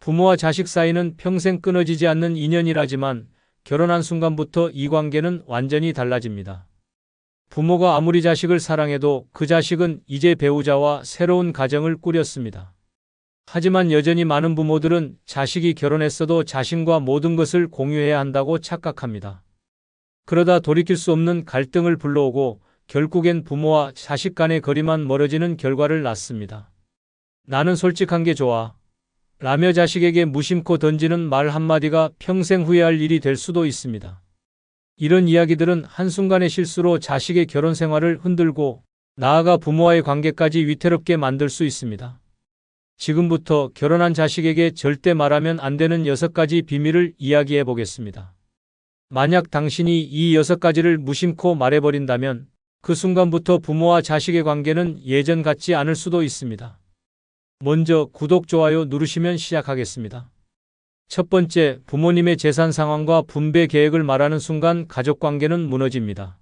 부모와 자식 사이는 평생 끊어지지 않는 인연이라지만 결혼한 순간부터 이 관계는 완전히 달라집니다. 부모가 아무리 자식을 사랑해도 그 자식은 이제 배우자와 새로운 가정을 꾸렸습니다. 하지만 여전히 많은 부모들은 자식이 결혼했어도 자신과 모든 것을 공유해야 한다고 착각합니다. 그러다 돌이킬 수 없는 갈등을 불러오고 결국엔 부모와 자식 간의 거리만 멀어지는 결과를 낳습니다. 나는 솔직한 게 좋아. 라며 자식에게 무심코 던지는 말 한마디가 평생 후회할 일이 될 수도 있습니다. 이런 이야기들은 한순간의 실수로 자식의 결혼 생활을 흔들고 나아가 부모와의 관계까지 위태롭게 만들 수 있습니다. 지금부터 결혼한 자식에게 절대 말하면 안 되는 6가지 비밀을 이야기해 보겠습니다. 만약 당신이 이 6가지를 무심코 말해버린다면 그 순간부터 부모와 자식의 관계는 예전 같지 않을 수도 있습니다. 먼저 구독, 좋아요 누르시면 시작하겠습니다. 첫 번째, 부모님의 재산 상황과 분배 계획을 말하는 순간 가족관계는 무너집니다.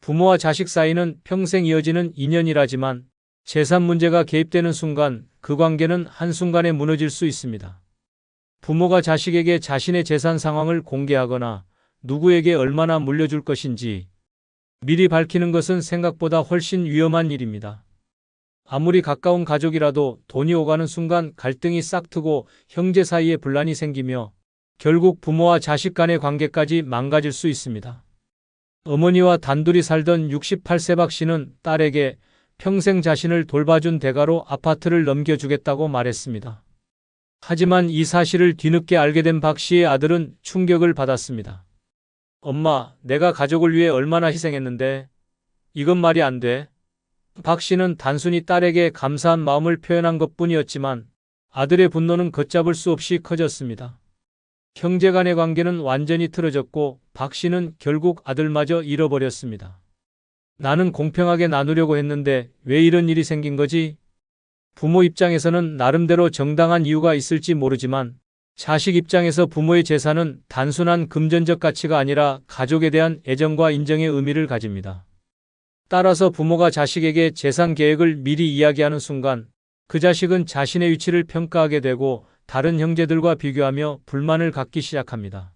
부모와 자식 사이는 평생 이어지는 인연이라지만 재산 문제가 개입되는 순간 그 관계는 한순간에 무너질 수 있습니다. 부모가 자식에게 자신의 재산 상황을 공개하거나 누구에게 얼마나 물려줄 것인지 미리 밝히는 것은 생각보다 훨씬 위험한 일입니다. 아무리 가까운 가족이라도 돈이 오가는 순간 갈등이 싹트고 형제 사이에 분란이 생기며 결국 부모와 자식 간의 관계까지 망가질 수 있습니다. 어머니와 단둘이 살던 68세 박 씨는 딸에게 평생 자신을 돌봐준 대가로 아파트를 넘겨주겠다고 말했습니다. 하지만 이 사실을 뒤늦게 알게 된 박 씨의 아들은 충격을 받았습니다. 엄마, 내가 가족을 위해 얼마나 희생했는데 이건 말이 안 돼. 박 씨는 단순히 딸에게 감사한 마음을 표현한 것뿐이었지만 아들의 분노는 걷잡을 수 없이 커졌습니다. 형제 간의 관계는 완전히 틀어졌고 박 씨는 결국 아들마저 잃어버렸습니다. 나는 공평하게 나누려고 했는데 왜 이런 일이 생긴 거지? 부모 입장에서는 나름대로 정당한 이유가 있을지 모르지만 자식 입장에서 부모의 재산은 단순한 금전적 가치가 아니라 가족에 대한 애정과 인정의 의미를 가집니다. 따라서 부모가 자식에게 재산 계획을 미리 이야기하는 순간 그 자식은 자신의 위치를 평가하게 되고 다른 형제들과 비교하며 불만을 갖기 시작합니다.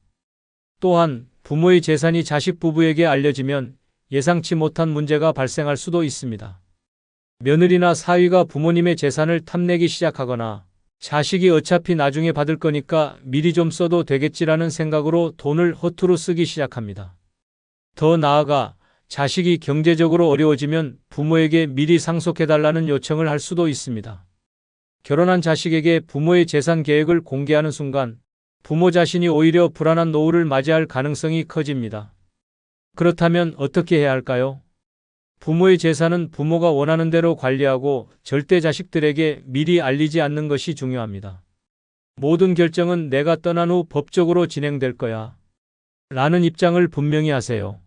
또한 부모의 재산이 자식 부부에게 알려지면 예상치 못한 문제가 발생할 수도 있습니다. 며느리나 사위가 부모님의 재산을 탐내기 시작하거나 자식이 어차피 나중에 받을 거니까 미리 좀 써도 되겠지라는 생각으로 돈을 허투루 쓰기 시작합니다. 더 나아가 자식이 경제적으로 어려워지면 부모에게 미리 상속해달라는 요청을 할 수도 있습니다. 결혼한 자식에게 부모의 재산 계획을 공개하는 순간 부모 자신이 오히려 불안한 노후를 맞이할 가능성이 커집니다. 그렇다면 어떻게 해야 할까요? 부모의 재산은 부모가 원하는 대로 관리하고 절대 자식들에게 미리 알리지 않는 것이 중요합니다. 모든 결정은 내가 떠난 후 법적으로 진행될 거야. 라는 입장을 분명히 하세요.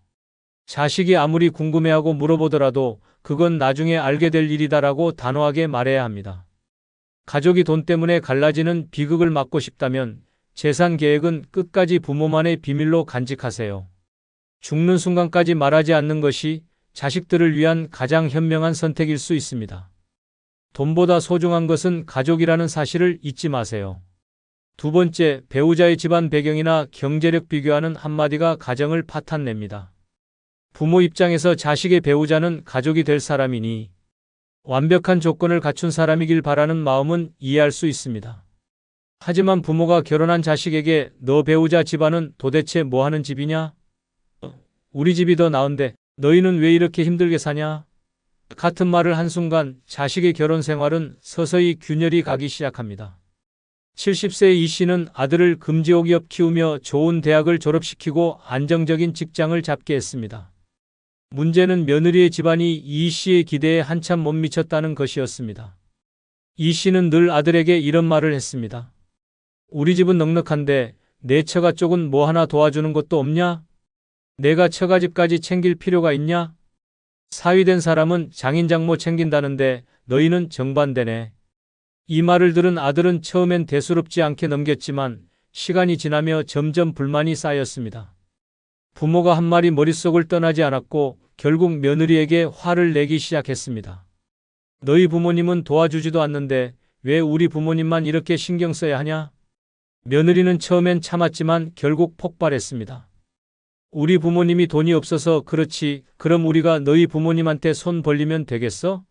자식이 아무리 궁금해하고 물어보더라도 그건 나중에 알게 될 일이다라고 단호하게 말해야 합니다. 가족이 돈 때문에 갈라지는 비극을 막고 싶다면 재산 계획은 끝까지 부모만의 비밀로 간직하세요. 죽는 순간까지 말하지 않는 것이 자식들을 위한 가장 현명한 선택일 수 있습니다. 돈보다 소중한 것은 가족이라는 사실을 잊지 마세요. 두 번째, 배우자의 집안 배경이나 경제력 비교하는 한마디가 가정을 파탄냅니다. 부모 입장에서 자식의 배우자는 가족이 될 사람이니 완벽한 조건을 갖춘 사람이길 바라는 마음은 이해할 수 있습니다. 하지만 부모가 결혼한 자식에게 너 배우자 집안은 도대체 뭐 하는 집이냐? 우리 집이 더 나은데 너희는 왜 이렇게 힘들게 사냐? 같은 말을 한순간 자식의 결혼 생활은 서서히 균열이 가기 시작합니다. 70세의 이 씨는 아들을 금지옥이업 키우며 좋은 대학을 졸업시키고 안정적인 직장을 잡게 했습니다. 문제는 며느리의 집안이 이 씨의 기대에 한참 못 미쳤다는 것이었습니다. 이 씨는 늘 아들에게 이런 말을 했습니다. 우리 집은 넉넉한데 내 처가 쪽은 뭐 하나 도와주는 것도 없냐? 내가 처가집까지 챙길 필요가 있냐? 사위된 사람은 장인 장모 챙긴다는데 너희는 정반대네. 이 말을 들은 아들은 처음엔 대수롭지 않게 넘겼지만 시간이 지나며 점점 불만이 쌓였습니다. 부모가 한 말이 머릿속을 떠나지 않았고 결국 며느리에게 화를 내기 시작했습니다. 너희 부모님은 도와주지도 않는데 왜 우리 부모님만 이렇게 신경 써야 하냐? 며느리는 처음엔 참았지만 결국 폭발했습니다. 우리 부모님이 돈이 없어서 그렇지, 그럼 우리가 너희 부모님한테 손 벌리면 되겠어?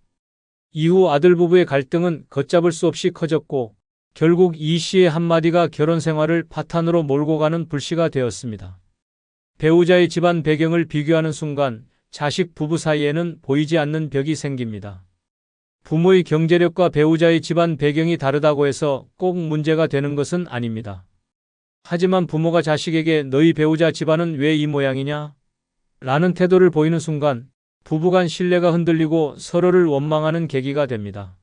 이후 아들 부부의 갈등은 걷잡을 수 없이 커졌고 결국 이 씨의 한마디가 결혼 생활을 파탄으로 몰고 가는 불씨가 되었습니다. 배우자의 집안 배경을 비교하는 순간 자식 부부 사이에는 보이지 않는 벽이 생깁니다. 부모의 경제력과 배우자의 집안 배경이 다르다고 해서 꼭 문제가 되는 것은 아닙니다. 하지만 부모가 자식에게 너희 배우자 집안은 왜 이 모양이냐? 라는 태도를 보이는 순간 부부간 신뢰가 흔들리고 서로를 원망하는 계기가 됩니다.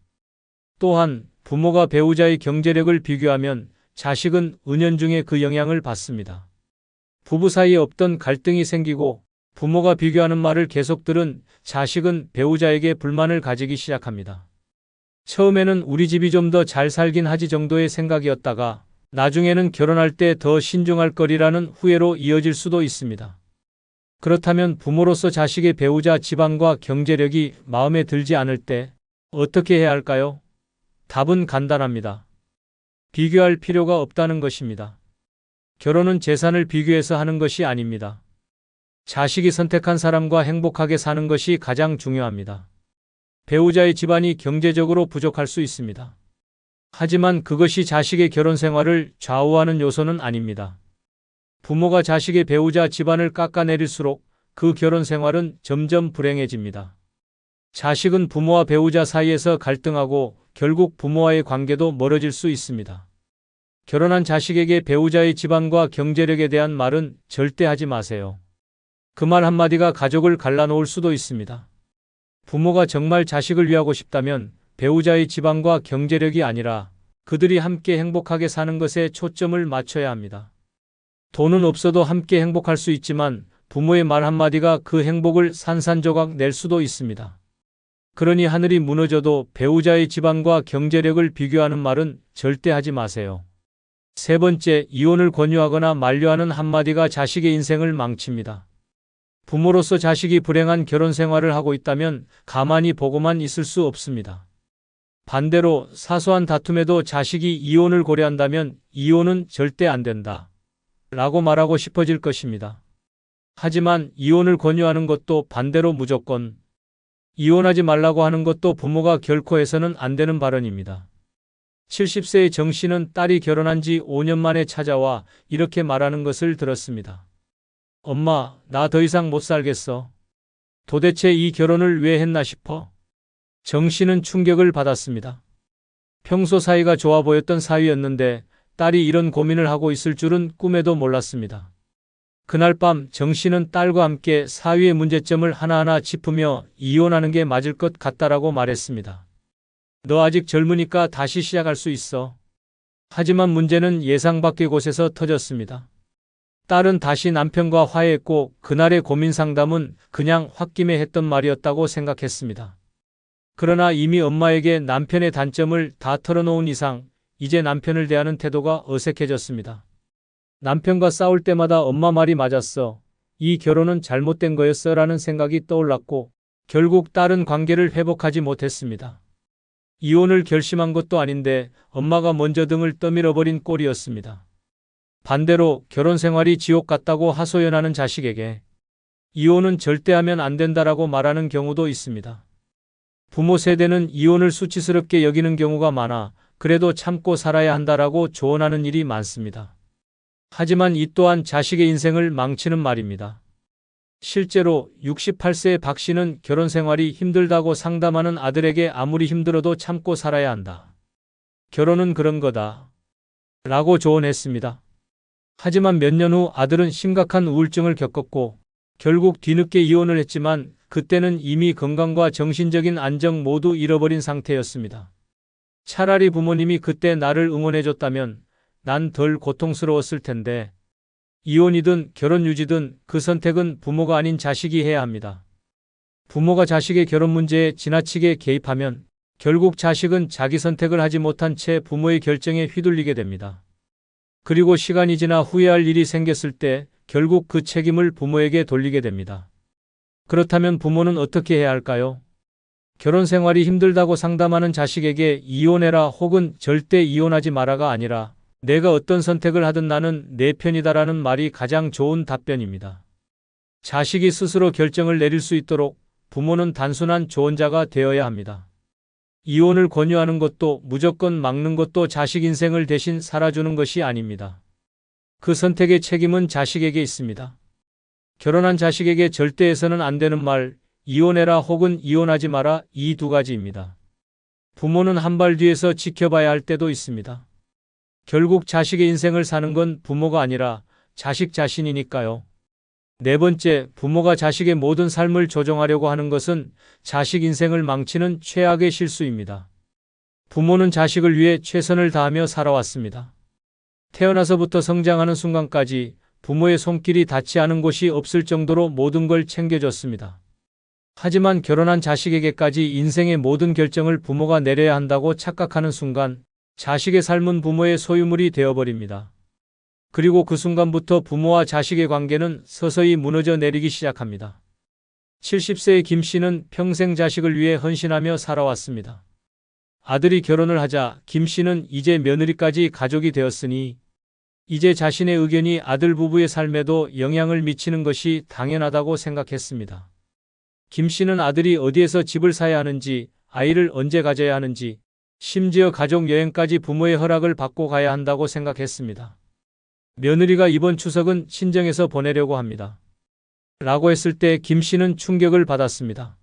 또한 부모가 배우자의 경제력을 비교하면 자식은 은연중에 그 영향을 받습니다. 부부 사이에 없던 갈등이 생기고 부모가 비교하는 말을 계속 들은 자식은 배우자에게 불만을 가지기 시작합니다. 처음에는 우리 집이 좀 더 잘 살긴 하지 정도의 생각이었다가 나중에는 결혼할 때 더 신중할 거리라는 후회로 이어질 수도 있습니다. 그렇다면 부모로서 자식의 배우자 집안과 경제력이 마음에 들지 않을 때 어떻게 해야 할까요? 답은 간단합니다. 비교할 필요가 없다는 것입니다. 결혼은 재산을 비교해서 하는 것이 아닙니다. 자식이 선택한 사람과 행복하게 사는 것이 가장 중요합니다. 배우자의 집안이 경제적으로 부족할 수 있습니다. 하지만 그것이 자식의 결혼 생활을 좌우하는 요소는 아닙니다. 부모가 자식의 배우자 집안을 깎아내릴수록 그 결혼 생활은 점점 불행해집니다. 자식은 부모와 배우자 사이에서 갈등하고 결국 부모와의 관계도 멀어질 수 있습니다. 결혼한 자식에게 배우자의 집안과 경제력에 대한 말은 절대 하지 마세요. 그 말 한마디가 가족을 갈라놓을 수도 있습니다. 부모가 정말 자식을 위하고 싶다면 배우자의 집안과 경제력이 아니라 그들이 함께 행복하게 사는 것에 초점을 맞춰야 합니다. 돈은 없어도 함께 행복할 수 있지만 부모의 말 한마디가 그 행복을 산산조각 낼 수도 있습니다. 그러니 하늘이 무너져도 배우자의 집안과 경제력을 비교하는 말은 절대 하지 마세요. 세 번째, 이혼을 권유하거나 만류하는 한마디가 자식의 인생을 망칩니다. 부모로서 자식이 불행한 결혼 생활을 하고 있다면 가만히 보고만 있을 수 없습니다. 반대로 사소한 다툼에도 자식이 이혼을 고려한다면 이혼은 절대 안 된다 라고 말하고 싶어질 것입니다. 하지만 이혼을 권유하는 것도 반대로 무조건 이혼하지 말라고 하는 것도 부모가 결코 해서는 안 되는 발언입니다. 70세의 정 씨는 딸이 결혼한 지 5년 만에 찾아와 이렇게 말하는 것을 들었습니다. 엄마, 나 더 이상 못 살겠어. 도대체 이 결혼을 왜 했나 싶어? 정 씨는 충격을 받았습니다. 평소 사이가 좋아 보였던 사위였는데 딸이 이런 고민을 하고 있을 줄은 꿈에도 몰랐습니다. 그날 밤 정 씨는 딸과 함께 사위의 문제점을 하나하나 짚으며 이혼하는 게 맞을 것 같다라고 말했습니다. 너 아직 젊으니까 다시 시작할 수 있어. 하지만 문제는 예상 밖의 곳에서 터졌습니다. 딸은 다시 남편과 화해했고 그날의 고민 상담은 그냥 홧김에 했던 말이었다고 생각했습니다. 그러나 이미 엄마에게 남편의 단점을 다 털어놓은 이상 이제 남편을 대하는 태도가 어색해졌습니다. 남편과 싸울 때마다 엄마 말이 맞았어. 이 결혼은 잘못된 거였어 라는 생각이 떠올랐고 결국 딸은 관계를 회복하지 못했습니다. 이혼을 결심한 것도 아닌데 엄마가 먼저 등을 떠밀어버린 꼴이었습니다. 반대로 결혼 생활이 지옥 같다고 하소연하는 자식에게 이혼은 절대 하면 안 된다라고 말하는 경우도 있습니다. 부모 세대는 이혼을 수치스럽게 여기는 경우가 많아 그래도 참고 살아야 한다라고 조언하는 일이 많습니다. 하지만 이 또한 자식의 인생을 망치는 말입니다. 실제로 68세의 박 씨는 결혼 생활이 힘들다고 상담하는 아들에게 아무리 힘들어도 참고 살아야 한다. 결혼은 그런 거다. 라고 조언했습니다. 하지만 몇 년 후 아들은 심각한 우울증을 겪었고 결국 뒤늦게 이혼을 했지만 그때는 이미 건강과 정신적인 안정 모두 잃어버린 상태였습니다. 차라리 부모님이 그때 나를 응원해줬다면 난 덜 고통스러웠을 텐데 이혼이든 결혼 유지든 그 선택은 부모가 아닌 자식이 해야 합니다. 부모가 자식의 결혼 문제에 지나치게 개입하면 결국 자식은 자기 선택을 하지 못한 채 부모의 결정에 휘둘리게 됩니다. 그리고 시간이 지나 후회할 일이 생겼을 때 결국 그 책임을 부모에게 돌리게 됩니다. 그렇다면 부모는 어떻게 해야 할까요? 결혼 생활이 힘들다고 상담하는 자식에게 이혼해라 혹은 절대 이혼하지 마라가 아니라 내가 어떤 선택을 하든 나는 내 편이다라는 말이 가장 좋은 답변입니다. 자식이 스스로 결정을 내릴 수 있도록 부모는 단순한 조언자가 되어야 합니다. 이혼을 권유하는 것도 무조건 막는 것도 자식 인생을 대신 살아주는 것이 아닙니다. 그 선택의 책임은 자식에게 있습니다. 결혼한 자식에게 절대 해서는 안 되는 말, 이혼해라 혹은 이혼하지 마라, 이 두 가지입니다. 부모는 한 발 뒤에서 지켜봐야 할 때도 있습니다. 결국 자식의 인생을 사는 건 부모가 아니라 자식 자신이니까요. 네 번째, 부모가 자식의 모든 삶을 조종하려고 하는 것은 자식 인생을 망치는 최악의 실수입니다. 부모는 자식을 위해 최선을 다하며 살아왔습니다. 태어나서부터 성장하는 순간까지 부모의 손길이 닿지 않은 곳이 없을 정도로 모든 걸 챙겨줬습니다. 하지만 결혼한 자식에게까지 인생의 모든 결정을 부모가 내려야 한다고 착각하는 순간 자식의 삶은 부모의 소유물이 되어버립니다. 그리고 그 순간부터 부모와 자식의 관계는 서서히 무너져 내리기 시작합니다. 70세의 김 씨는 평생 자식을 위해 헌신하며 살아왔습니다. 아들이 결혼을 하자 김 씨는 이제 며느리까지 가족이 되었으니 이제 자신의 의견이 아들 부부의 삶에도 영향을 미치는 것이 당연하다고 생각했습니다. 김 씨는 아들이 어디에서 집을 사야 하는지, 아이를 언제 가져야 하는지, 심지어 가족 여행까지 부모의 허락을 받고 가야 한다고 생각했습니다. 며느리가 이번 추석은 친정에서 보내려고 합니다. 라고 했을 때 김 씨는 충격을 받았습니다.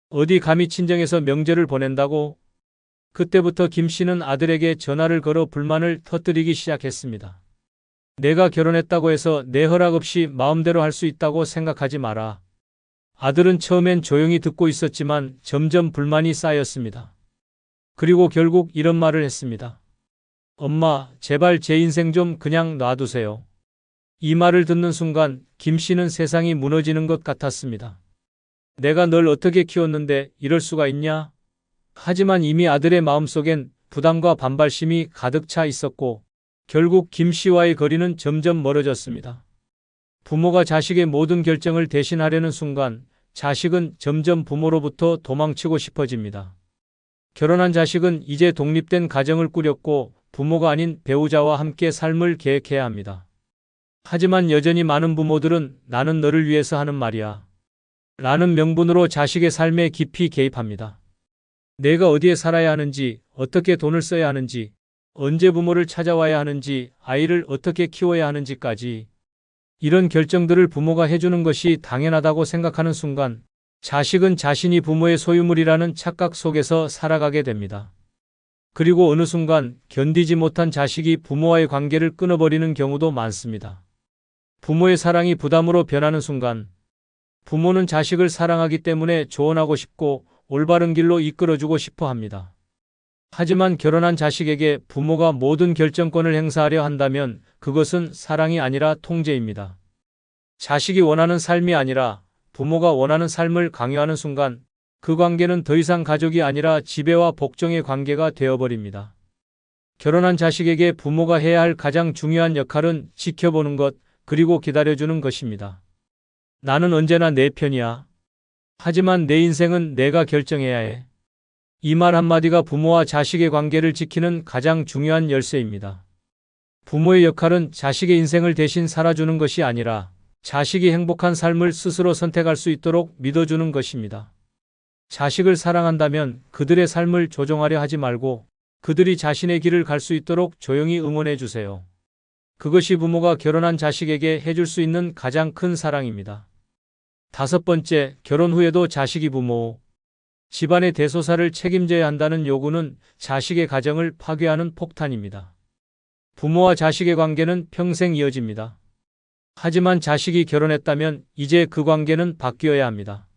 어디 감히 친정에서 명절을 보낸다고? 그때부터 김 씨는 아들에게 전화를 걸어 불만을 터뜨리기 시작했습니다. 내가 결혼했다고 해서 내 허락 없이 마음대로 할 수 있다고 생각하지 마라. 아들은 처음엔 조용히 듣고 있었지만 점점 불만이 쌓였습니다. 그리고 결국 이런 말을 했습니다. 엄마, 제발 제 인생 좀 그냥 놔두세요. 이 말을 듣는 순간 김 씨는 세상이 무너지는 것 같았습니다. 내가 널 어떻게 키웠는데 이럴 수가 있냐? 하지만 이미 아들의 마음속엔 부담과 반발심이 가득 차 있었고 결국 김 씨와의 거리는 점점 멀어졌습니다. 부모가 자식의 모든 결정을 대신하려는 순간 자식은 점점 부모로부터 도망치고 싶어집니다. 결혼한 자식은 이제 독립된 가정을 꾸렸고 부모가 아닌 배우자와 함께 삶을 계획해야 합니다. 하지만 여전히 많은 부모들은 나는 너를 위해서 하는 말이야 라는 명분으로 자식의 삶에 깊이 개입합니다. 내가 어디에 살아야 하는지, 어떻게 돈을 써야 하는지, 언제 부모를 찾아와야 하는지, 아이를 어떻게 키워야 하는지까지 이런 결정들을 부모가 해주는 것이 당연하다고 생각하는 순간 자식은 자신이 부모의 소유물이라는 착각 속에서 살아가게 됩니다. 그리고 어느 순간 견디지 못한 자식이 부모와의 관계를 끊어버리는 경우도 많습니다. 부모의 사랑이 부담으로 변하는 순간 부모는 자식을 사랑하기 때문에 조언하고 싶고 올바른 길로 이끌어주고 싶어 합니다. 하지만 결혼한 자식에게 부모가 모든 결정권을 행사하려 한다면 그것은 사랑이 아니라 통제입니다. 자식이 원하는 삶이 아니라 부모가 원하는 삶을 강요하는 순간 그 관계는 더 이상 가족이 아니라 지배와 복종의 관계가 되어버립니다. 결혼한 자식에게 부모가 해야 할 가장 중요한 역할은 지켜보는 것, 그리고 기다려주는 것입니다. 나는 언제나 내 편이야. 하지만 내 인생은 내가 결정해야 해. 이 말 한마디가 부모와 자식의 관계를 지키는 가장 중요한 열쇠입니다. 부모의 역할은 자식의 인생을 대신 살아주는 것이 아니라 자식이 행복한 삶을 스스로 선택할 수 있도록 믿어주는 것입니다. 자식을 사랑한다면 그들의 삶을 조종하려 하지 말고 그들이 자신의 길을 갈 수 있도록 조용히 응원해 주세요. 그것이 부모가 결혼한 자식에게 해줄 수 있는 가장 큰 사랑입니다. 다섯 번째, 결혼 후에도 자식이 부모, 집안의 대소사를 책임져야 한다는 요구는 자식의 가정을 파괴하는 폭탄입니다. 부모와 자식의 관계는 평생 이어집니다. 하지만 자식이 결혼했다면 이제 그 관계는 바뀌어야 합니다.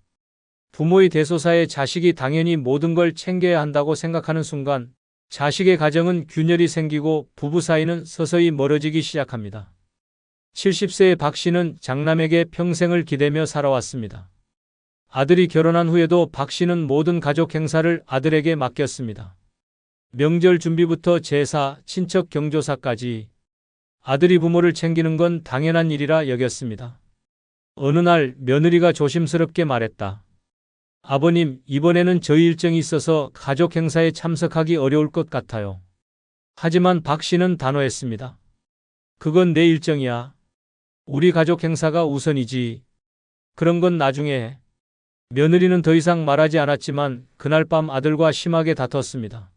부모의 대소사에 자식이 당연히 모든 걸 챙겨야 한다고 생각하는 순간 자식의 가정은 균열이 생기고 부부 사이는 서서히 멀어지기 시작합니다. 70세의 박 씨는 장남에게 평생을 기대며 살아왔습니다. 아들이 결혼한 후에도 박 씨는 모든 가족 행사를 아들에게 맡겼습니다. 명절 준비부터 제사, 친척 경조사까지 아들이 부모를 챙기는 건 당연한 일이라 여겼습니다. 어느 날 며느리가 조심스럽게 말했다. 아버님, 이번에는 저희 일정이 있어서 가족 행사에 참석하기 어려울 것 같아요. 하지만 박 씨는 단호했습니다. 그건 내 일정이야. 우리 가족 행사가 우선이지. 그런 건 나중에 해. 며느리는 더 이상 말하지 않았지만 그날 밤 아들과 심하게 다퉜습니다.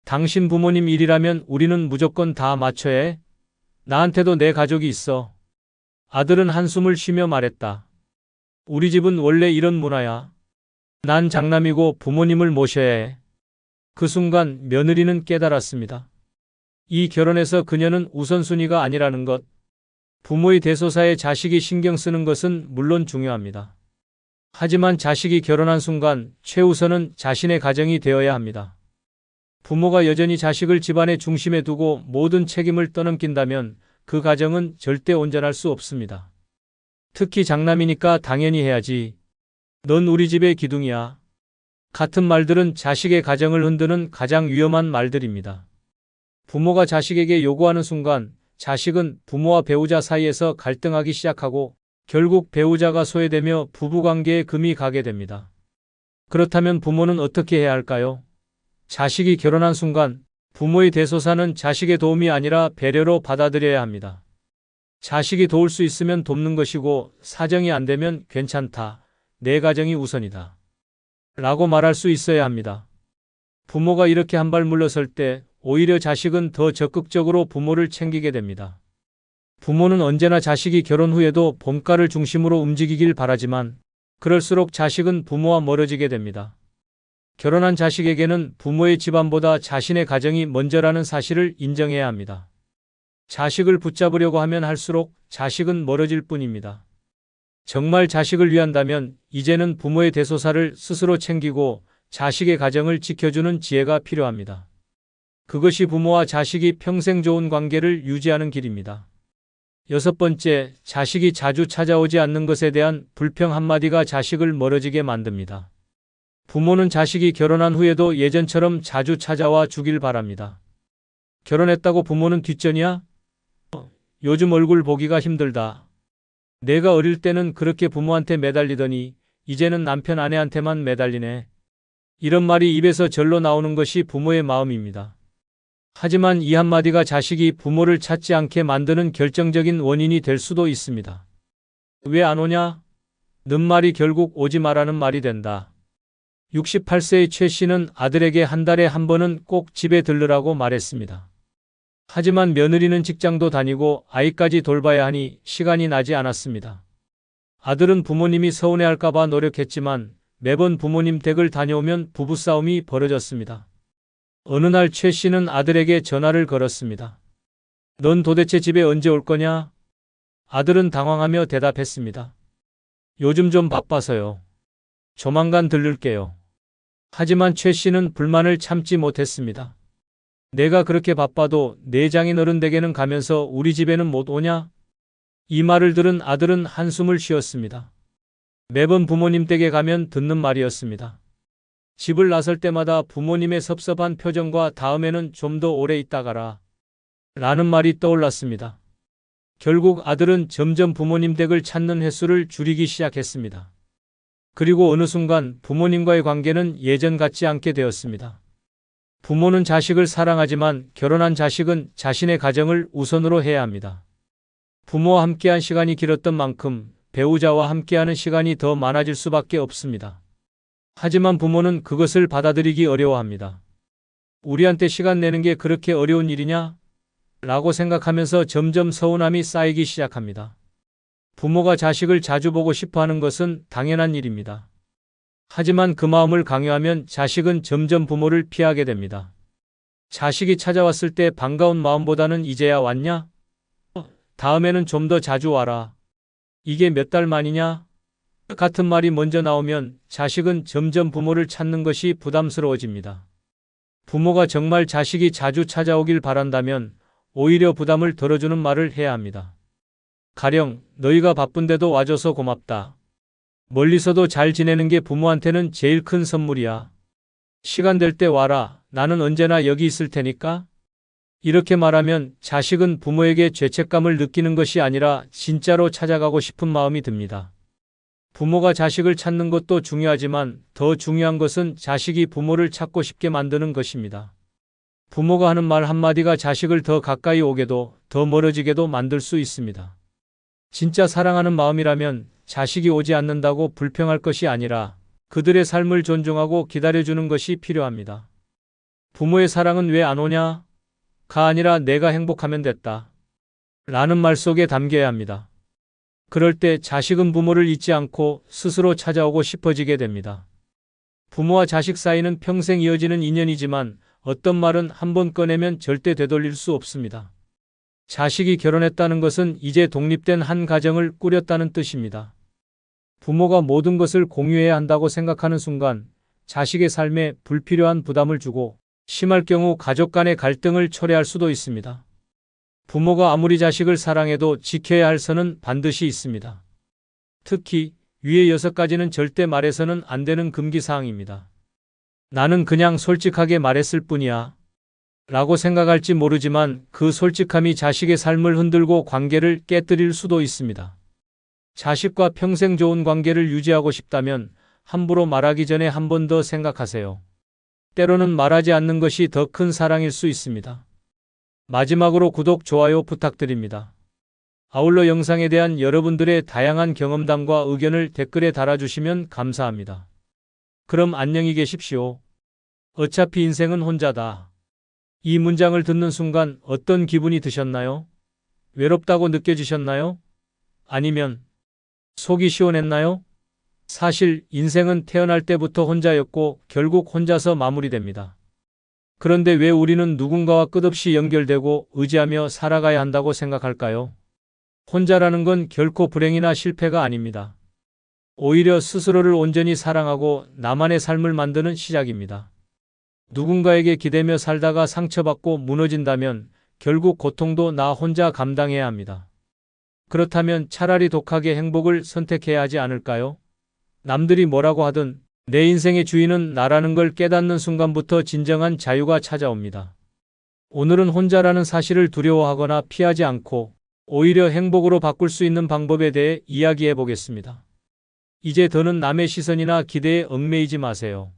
당신 부모님 일이라면 우리는 무조건 다 맞춰야 해. 나한테도 내 가족이 있어. 아들은 한숨을 쉬며 말했다. 우리 집은 원래 이런 문화야. 난 장남이고 부모님을 모셔야 해. 그 순간 며느리는 깨달았습니다. 이 결혼에서 그녀는 우선순위가 아니라는 것. 부모의 대소사에 자식이 신경 쓰는 것은 물론 중요합니다. 하지만 자식이 결혼한 순간 최우선은 자신의 가정이 되어야 합니다. 부모가 여전히 자식을 집안의 중심에 두고 모든 책임을 떠넘긴다면 그 가정은 절대 온전할 수 없습니다. 특히 장남이니까 당연히 해야지. 넌 우리 집의 기둥이야. 같은 말들은 자식의 가정을 흔드는 가장 위험한 말들입니다. 부모가 자식에게 요구하는 순간 자식은 부모와 배우자 사이에서 갈등하기 시작하고 결국 배우자가 소외되며 부부관계에 금이 가게 됩니다. 그렇다면 부모는 어떻게 해야 할까요? 자식이 결혼한 순간 부모의 대소사는 자식의 도움이 아니라 배려로 받아들여야 합니다. 자식이 도울 수 있으면 돕는 것이고 사정이 안 되면 괜찮다. 내 가정이 우선이다. 라고 말할 수 있어야 합니다. 부모가 이렇게 한 발 물러설 때 오히려 자식은 더 적극적으로 부모를 챙기게 됩니다. 부모는 언제나 자식이 결혼 후에도 본가를 중심으로 움직이길 바라지만 그럴수록 자식은 부모와 멀어지게 됩니다. 결혼한 자식에게는 부모의 집안보다 자신의 가정이 먼저라는 사실을 인정해야 합니다. 자식을 붙잡으려고 하면 할수록 자식은 멀어질 뿐입니다. 정말 자식을 위한다면 이제는 부모의 대소사를 스스로 챙기고 자식의 가정을 지켜주는 지혜가 필요합니다. 그것이 부모와 자식이 평생 좋은 관계를 유지하는 길입니다. 6번째, 자식이 자주 찾아오지 않는 것에 대한 불평 한마디가 자식을 멀어지게 만듭니다. 부모는 자식이 결혼한 후에도 예전처럼 자주 찾아와 주길 바랍니다. 결혼했다고 부모는 뒷전이야? 요즘 얼굴 보기가 힘들다. 내가 어릴 때는 그렇게 부모한테 매달리더니 이제는 남편 아내한테만 매달리네. 이런 말이 입에서 절로 나오는 것이 부모의 마음입니다. 하지만 이 한마디가 자식이 부모를 찾지 않게 만드는 결정적인 원인이 될 수도 있습니다. 왜 안 오냐? 는 말이 결국 오지 마라는 말이 된다. 68세의 최 씨는 아들에게 한 달에 한 번은 꼭 집에 들르라고 말했습니다. 하지만 며느리는 직장도 다니고 아이까지 돌봐야 하니 시간이 나지 않았습니다. 아들은 부모님이 서운해할까봐 노력했지만 매번 부모님 댁을 다녀오면 부부싸움이 벌어졌습니다. 어느 날 최 씨는 아들에게 전화를 걸었습니다. 넌 도대체 집에 언제 올 거냐? 아들은 당황하며 대답했습니다. 요즘 좀 바빠서요. 조만간 들를게요. 하지만 최 씨는 불만을 참지 못했습니다. 내가 그렇게 바빠도 내 장인 어른 댁에는 가면서 우리 집에는 못 오냐? 이 말을 들은 아들은 한숨을 쉬었습니다. 매번 부모님 댁에 가면 듣는 말이었습니다. 집을 나설 때마다 부모님의 섭섭한 표정과 다음에는 좀 더 오래 있다 가라. 라는 말이 떠올랐습니다. 결국 아들은 점점 부모님 댁을 찾는 횟수를 줄이기 시작했습니다. 그리고 어느 순간 부모님과의 관계는 예전 같지 않게 되었습니다. 부모는 자식을 사랑하지만 결혼한 자식은 자신의 가정을 우선으로 해야 합니다. 부모와 함께한 시간이 길었던 만큼 배우자와 함께하는 시간이 더 많아질 수밖에 없습니다. 하지만 부모는 그것을 받아들이기 어려워합니다. 우리한테 시간 내는 게 그렇게 어려운 일이냐? 라고 생각하면서 점점 서운함이 쌓이기 시작합니다. 부모가 자식을 자주 보고 싶어 하는 것은 당연한 일입니다. 하지만 그 마음을 강요하면 자식은 점점 부모를 피하게 됩니다. 자식이 찾아왔을 때 반가운 마음보다는 이제야 왔냐? 다음에는 좀 더 자주 와라. 이게 몇 달 만이냐? 같은 말이 먼저 나오면 자식은 점점 부모를 찾는 것이 부담스러워집니다. 부모가 정말 자식이 자주 찾아오길 바란다면 오히려 부담을 덜어주는 말을 해야 합니다. 가령 너희가 바쁜데도 와줘서 고맙다. 멀리서도 잘 지내는 게 부모한테는 제일 큰 선물이야. 시간 될 때 와라. 나는 언제나 여기 있을 테니까. 이렇게 말하면 자식은 부모에게 죄책감을 느끼는 것이 아니라 진짜로 찾아가고 싶은 마음이 듭니다. 부모가 자식을 찾는 것도 중요하지만 더 중요한 것은 자식이 부모를 찾고 싶게 만드는 것입니다. 부모가 하는 말 한마디가 자식을 더 가까이 오게도 더 멀어지게도 만들 수 있습니다. 진짜 사랑하는 마음이라면 자식이 오지 않는다고 불평할 것이 아니라 그들의 삶을 존중하고 기다려주는 것이 필요합니다. 부모의 사랑은 왜 안 오냐? 가 아니라 내가 행복하면 됐다. 라는 말 속에 담겨야 합니다. 그럴 때 자식은 부모를 잊지 않고 스스로 찾아오고 싶어지게 됩니다. 부모와 자식 사이는 평생 이어지는 인연이지만 어떤 말은 한번 꺼내면 절대 되돌릴 수 없습니다. 자식이 결혼했다는 것은 이제 독립된 한 가정을 꾸렸다는 뜻입니다. 부모가 모든 것을 공유해야 한다고 생각하는 순간 자식의 삶에 불필요한 부담을 주고 심할 경우 가족 간의 갈등을 초래할 수도 있습니다. 부모가 아무리 자식을 사랑해도 지켜야 할 선은 반드시 있습니다. 특히 위의 6가지는 절대 말해서는 안 되는 금기사항입니다. 나는 그냥 솔직하게 말했을 뿐이야 라고 생각할지 모르지만 그 솔직함이 자식의 삶을 흔들고 관계를 깨뜨릴 수도 있습니다. 자식과 평생 좋은 관계를 유지하고 싶다면 함부로 말하기 전에 한 번 더 생각하세요. 때로는 말하지 않는 것이 더 큰 사랑일 수 있습니다. 마지막으로 구독, 좋아요 부탁드립니다. 아울러 영상에 대한 여러분들의 다양한 경험담과 의견을 댓글에 달아주시면 감사합니다. 그럼 안녕히 계십시오. 어차피 인생은 혼자다. 이 문장을 듣는 순간 어떤 기분이 드셨나요? 외롭다고 느껴지셨나요? 아니면 속이 시원했나요? 사실 인생은 태어날 때부터 혼자였고 결국 혼자서 마무리됩니다. 그런데 왜 우리는 누군가와 끝없이 연결되고 의지하며 살아가야 한다고 생각할까요? 혼자라는 건 결코 불행이나 실패가 아닙니다. 오히려 스스로를 온전히 사랑하고 나만의 삶을 만드는 시작입니다. 누군가에게 기대며 살다가 상처받고 무너진다면 결국 고통도 나 혼자 감당해야 합니다. 그렇다면 차라리 독하게 행복을 선택해야 하지 않을까요? 남들이 뭐라고 하든 내 인생의 주인은 나라는 걸 깨닫는 순간부터 진정한 자유가 찾아옵니다. 오늘은 혼자라는 사실을 두려워하거나 피하지 않고 오히려 행복으로 바꿀 수 있는 방법에 대해 이야기해 보겠습니다. 이제 더는 남의 시선이나 기대에 얽매이지 마세요.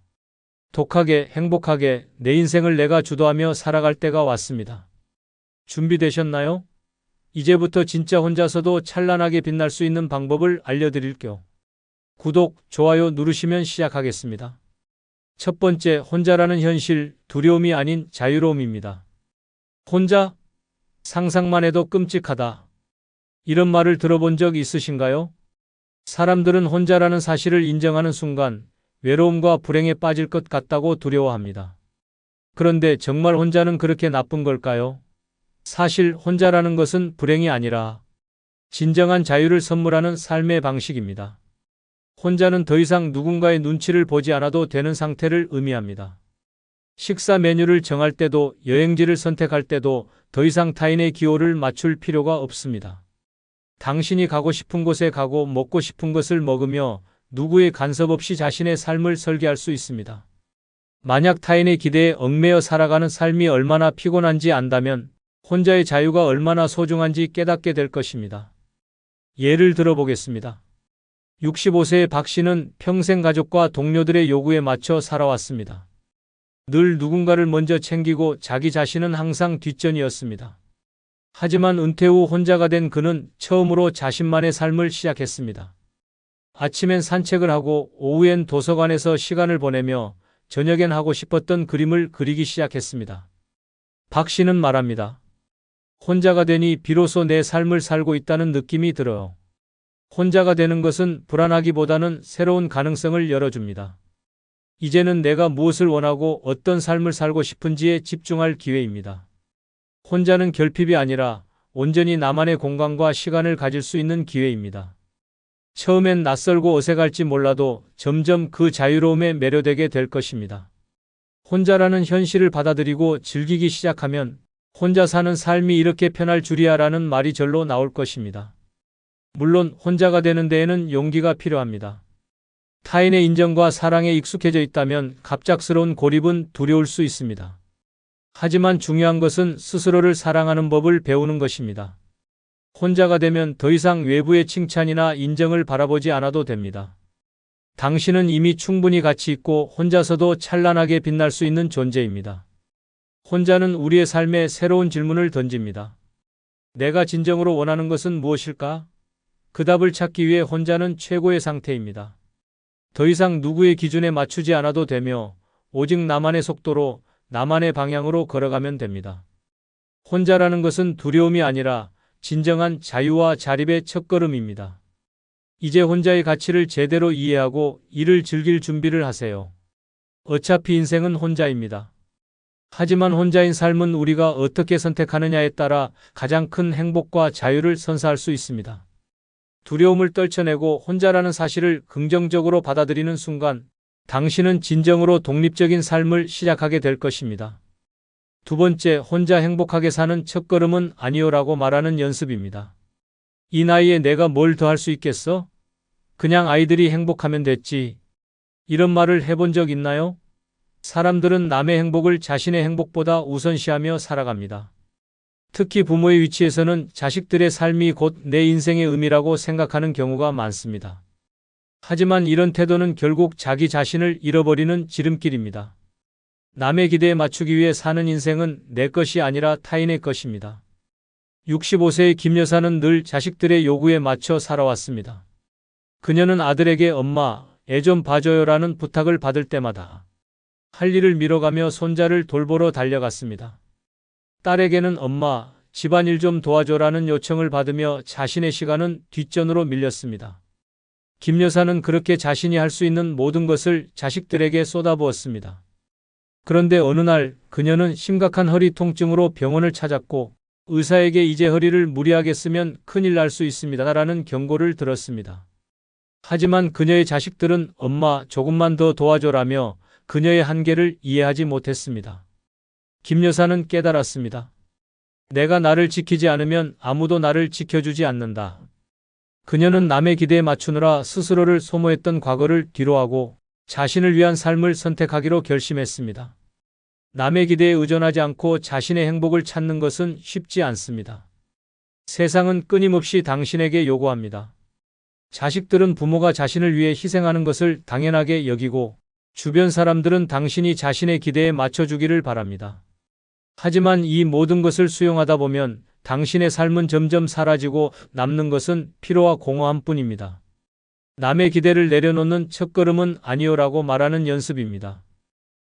독하게, 행복하게 내 인생을 내가 주도하며 살아갈 때가 왔습니다. 준비되셨나요? 이제부터 진짜 혼자서도 찬란하게 빛날 수 있는 방법을 알려드릴게요. 구독, 좋아요 누르시면 시작하겠습니다. 첫 번째, 혼자라는 현실, 두려움이 아닌 자유로움입니다. 혼자? 상상만 해도 끔찍하다. 이런 말을 들어본 적 있으신가요? 사람들은 혼자라는 사실을 인정하는 순간 외로움과 불행에 빠질 것 같다고 두려워합니다. 그런데 정말 혼자는 그렇게 나쁜 걸까요? 사실 혼자라는 것은 불행이 아니라 진정한 자유를 선물하는 삶의 방식입니다. 혼자는 더 이상 누군가의 눈치를 보지 않아도 되는 상태를 의미합니다. 식사 메뉴를 정할 때도 여행지를 선택할 때도 더 이상 타인의 기호를 맞출 필요가 없습니다. 당신이 가고 싶은 곳에 가고 먹고 싶은 것을 먹으며 누구의 간섭 없이 자신의 삶을 설계할 수 있습니다. 만약 타인의 기대에 얽매여 살아가는 삶이 얼마나 피곤한지 안다면 혼자의 자유가 얼마나 소중한지 깨닫게 될 것입니다. 예를 들어보겠습니다. 65세의 박 씨는 평생 가족과 동료들의 요구에 맞춰 살아왔습니다. 늘 누군가를 먼저 챙기고 자기 자신은 항상 뒷전이었습니다. 하지만 은퇴 후 혼자가 된 그는 처음으로 자신만의 삶을 시작했습니다. 아침엔 산책을 하고 오후엔 도서관에서 시간을 보내며 저녁엔 하고 싶었던 그림을 그리기 시작했습니다. 박 씨는 말합니다. 혼자가 되니 비로소 내 삶을 살고 있다는 느낌이 들어요. 혼자가 되는 것은 불안하기보다는 새로운 가능성을 열어줍니다. 이제는 내가 무엇을 원하고 어떤 삶을 살고 싶은지에 집중할 기회입니다. 혼자는 결핍이 아니라 온전히 나만의 공간과 시간을 가질 수 있는 기회입니다. 처음엔 낯설고 어색할지 몰라도 점점 그 자유로움에 매료되게 될 것입니다. 혼자라는 현실을 받아들이고 즐기기 시작하면 혼자 사는 삶이 이렇게 편할 줄이야라는 말이 절로 나올 것입니다. 물론 혼자가 되는 데에는 용기가 필요합니다. 타인의 인정과 사랑에 익숙해져 있다면 갑작스러운 고립은 두려울 수 있습니다. 하지만 중요한 것은 스스로를 사랑하는 법을 배우는 것입니다. 혼자가 되면 더 이상 외부의 칭찬이나 인정을 바라보지 않아도 됩니다. 당신은 이미 충분히 가치 있고 혼자서도 찬란하게 빛날 수 있는 존재입니다. 혼자는 우리의 삶에 새로운 질문을 던집니다. 내가 진정으로 원하는 것은 무엇일까? 그 답을 찾기 위해 혼자는 최고의 상태입니다. 더 이상 누구의 기준에 맞추지 않아도 되며 오직 나만의 속도로 나만의 방향으로 걸어가면 됩니다. 혼자라는 것은 두려움이 아니라 진정한 자유와 자립의 첫걸음입니다. 이제 혼자의 가치를 제대로 이해하고 이를 즐길 준비를 하세요. 어차피 인생은 혼자입니다. 하지만 혼자인 삶은 우리가 어떻게 선택하느냐에 따라 가장 큰 행복과 자유를 선사할 수 있습니다. 두려움을 떨쳐내고 혼자라는 사실을 긍정적으로 받아들이는 순간 당신은 진정으로 독립적인 삶을 시작하게 될 것입니다. 두 번째, 혼자 행복하게 사는 첫걸음은 아니요라고 말하는 연습입니다. 이 나이에 내가 뭘 더 할 수 있겠어? 그냥 아이들이 행복하면 됐지. 이런 말을 해본 적 있나요? 사람들은 남의 행복을 자신의 행복보다 우선시하며 살아갑니다. 특히 부모의 위치에서는 자식들의 삶이 곧 내 인생의 의미라고 생각하는 경우가 많습니다. 하지만 이런 태도는 결국 자기 자신을 잃어버리는 지름길입니다. 남의 기대에 맞추기 위해 사는 인생은 내 것이 아니라 타인의 것입니다. 65세의 김 여사는 늘 자식들의 요구에 맞춰 살아왔습니다. 그녀는 아들에게 엄마, 애 좀 봐줘요라는 부탁을 받을 때마다 할 일을 미뤄가며 손자를 돌보러 달려갔습니다. 딸에게는 엄마, 집안일 좀 도와줘라는 요청을 받으며 자신의 시간은 뒷전으로 밀렸습니다. 김 여사는 그렇게 자신이 할 수 있는 모든 것을 자식들에게 쏟아부었습니다. 그런데 어느 날 그녀는 심각한 허리 통증으로 병원을 찾았고 의사에게 이제 허리를 무리하게 쓰면 큰일 날 수 있습니다라는 경고를 들었습니다. 하지만 그녀의 자식들은 엄마 조금만 더 도와줘라며 그녀의 한계를 이해하지 못했습니다. 김 여사는 깨달았습니다. 내가 나를 지키지 않으면 아무도 나를 지켜주지 않는다. 그녀는 남의 기대에 맞추느라 스스로를 소모했던 과거를 뒤로하고 자신을 위한 삶을 선택하기로 결심했습니다. 남의 기대에 의존하지 않고 자신의 행복을 찾는 것은 쉽지 않습니다. 세상은 끊임없이 당신에게 요구합니다. 자식들은 부모가 자신을 위해 희생하는 것을 당연하게 여기고 주변 사람들은 당신이 자신의 기대에 맞춰주기를 바랍니다. 하지만 이 모든 것을 수용하다 보면 당신의 삶은 점점 사라지고 남는 것은 피로와 공허함 뿐입니다. 남의 기대를 내려놓는 첫걸음은 아니요라고 말하는 연습입니다.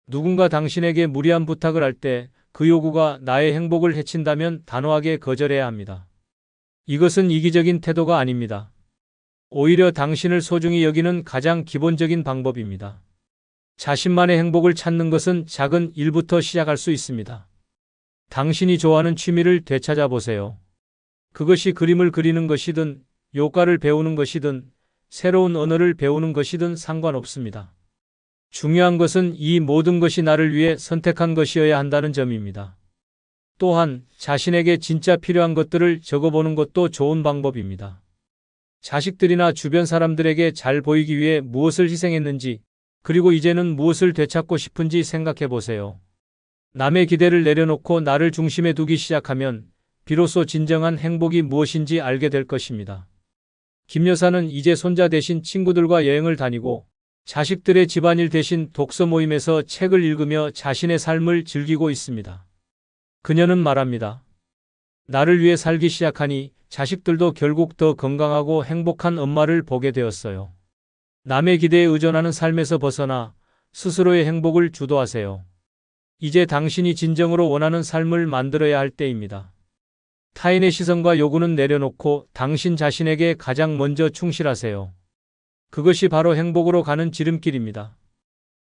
누군가 당신에게 무리한 부탁을 할 때 그 요구가 나의 행복을 해친다면 단호하게 거절해야 합니다. 이것은 이기적인 태도가 아닙니다. 오히려 당신을 소중히 여기는 가장 기본적인 방법입니다. 자신만의 행복을 찾는 것은 작은 일부터 시작할 수 있습니다. 당신이 좋아하는 취미를 되찾아 보세요. 그것이 그림을 그리는 것이든 요가를 배우는 것이든 새로운 언어를 배우는 것이든 상관없습니다. 중요한 것은 이 모든 것이 나를 위해 선택한 것이어야 한다는 점입니다. 또한 자신에게 진짜 필요한 것들을 적어보는 것도 좋은 방법입니다. 자식들이나 주변 사람들에게 잘 보이기 위해 무엇을 희생했는지, 그리고 이제는 무엇을 되찾고 싶은지 생각해 보세요. 남의 기대를 내려놓고 나를 중심에 두기 시작하면 비로소 진정한 행복이 무엇인지 알게 될 것입니다. 김 여사는 이제 손자 대신 친구들과 여행을 다니고 자식들의 집안일 대신 독서 모임에서 책을 읽으며 자신의 삶을 즐기고 있습니다. 그녀는 말합니다. 나를 위해 살기 시작하니 자식들도 결국 더 건강하고 행복한 엄마를 보게 되었어요. 남의 기대에 의존하는 삶에서 벗어나 스스로의 행복을 주도하세요. 이제 당신이 진정으로 원하는 삶을 만들어야 할 때입니다. 타인의 시선과 요구는 내려놓고 당신 자신에게 가장 먼저 충실하세요. 그것이 바로 행복으로 가는 지름길입니다.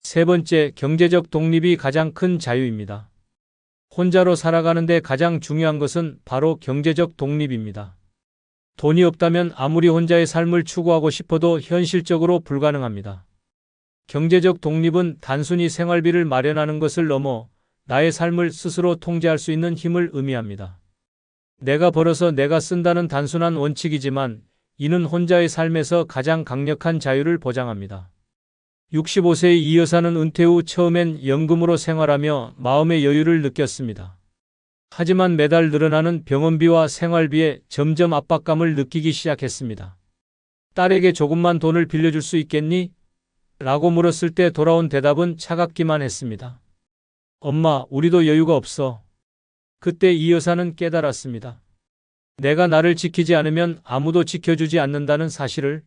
세 번째, 경제적 독립이 가장 큰 자유입니다. 혼자로 살아가는데 가장 중요한 것은 바로 경제적 독립입니다. 돈이 없다면 아무리 혼자의 삶을 추구하고 싶어도 현실적으로 불가능합니다. 경제적 독립은 단순히 생활비를 마련하는 것을 넘어 나의 삶을 스스로 통제할 수 있는 힘을 의미합니다. 내가 벌어서 내가 쓴다는 단순한 원칙이지만 이는 혼자의 삶에서 가장 강력한 자유를 보장합니다. 65세의 이 여사는 은퇴 후 처음엔 연금으로 생활하며 마음의 여유를 느꼈습니다. 하지만 매달 늘어나는 병원비와 생활비에 점점 압박감을 느끼기 시작했습니다. 딸에게 조금만 돈을 빌려줄 수 있겠니? 라고 물었을 때 돌아온 대답은 차갑기만 했습니다. 엄마, 우리도 여유가 없어. 그때 이 여사는 깨달았습니다. 내가 나를 지키지 않으면 아무도 지켜주지 않는다는 사실을.